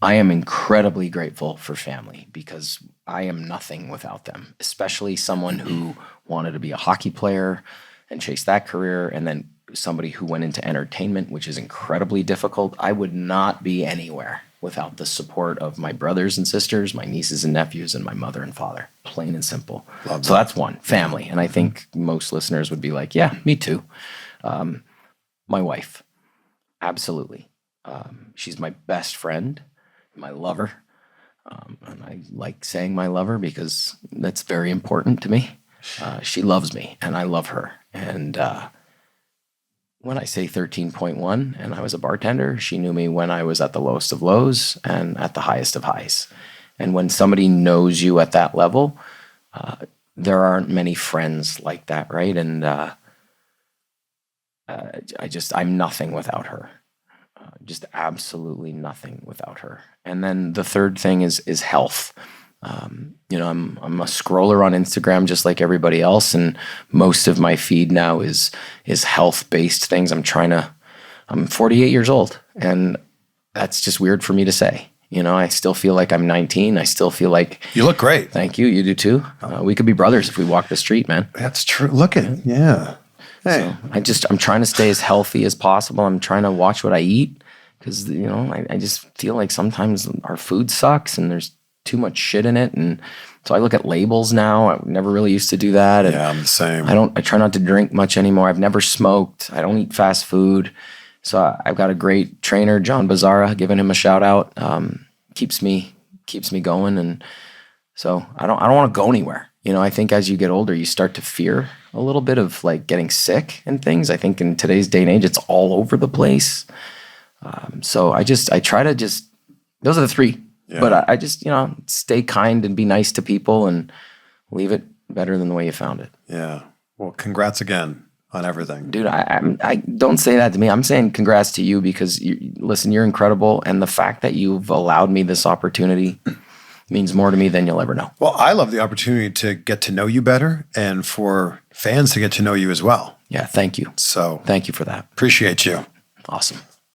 Speaker 1: I am incredibly grateful for family because I am nothing without them, especially someone who wanted to be a hockey player and chase that career, and then somebody who went into entertainment, which is incredibly difficult. I would not be anywhere without the support of my brothers and sisters, my nieces and nephews, and my mother and father. Plain and simple. So that's one, family. And I think most listeners would be like, yeah, me too. My wife, absolutely. She's my best friend, my lover. And I like saying my lover because that's very important to me. She loves me and I love her. And when I say 13.1 and I was a bartender, she knew me when I was at the lowest of lows and at the highest of highs. And when somebody knows you at that level, there aren't many friends like that, right? And I'm nothing without her. Just absolutely nothing without her. And then the third thing is health. You know, I'm a scroller on Instagram just like everybody else, and most of my feed now is health-based things. I'm 48 years old, and that's just weird for me to say. You know, I still feel like I'm 19. I still feel like...
Speaker 3: You look great.
Speaker 1: Thank you. You do too. We could be brothers if we walk the street, man.
Speaker 3: That's true. Look at it. Yeah. Hey.
Speaker 1: So I'm trying to stay as healthy as possible. I'm trying to watch what I eat because, you know, I just feel like sometimes our food sucks and there's too much shit in it. And so I look at labels now. I never really used to do that. And
Speaker 3: yeah, I'm the same.
Speaker 1: I try not to drink much anymore. I've never smoked. I don't eat fast food. So I've got a great trainer, John Bazzara, giving him a shout out. Keeps me going. And so I don't want to go anywhere. You know, I think as you get older, you start to fear a little bit of like getting sick and things. I think in today's day and age, it's all over the place. So I try to just, those are the three. Yeah. But I just, you know, stay kind and be nice to people and leave it better than the way you found it.
Speaker 3: Yeah. Well, congrats again on everything.
Speaker 1: Dude, I don't say that to me. I'm saying congrats to you because, listen, you're incredible. And the fact that you've allowed me this opportunity means more to me than you'll ever know.
Speaker 3: Well, I love the opportunity to get to know you better and for fans to get to know you as well.
Speaker 1: Yeah, thank you.
Speaker 3: So
Speaker 1: thank you for that.
Speaker 3: Appreciate you.
Speaker 1: Awesome.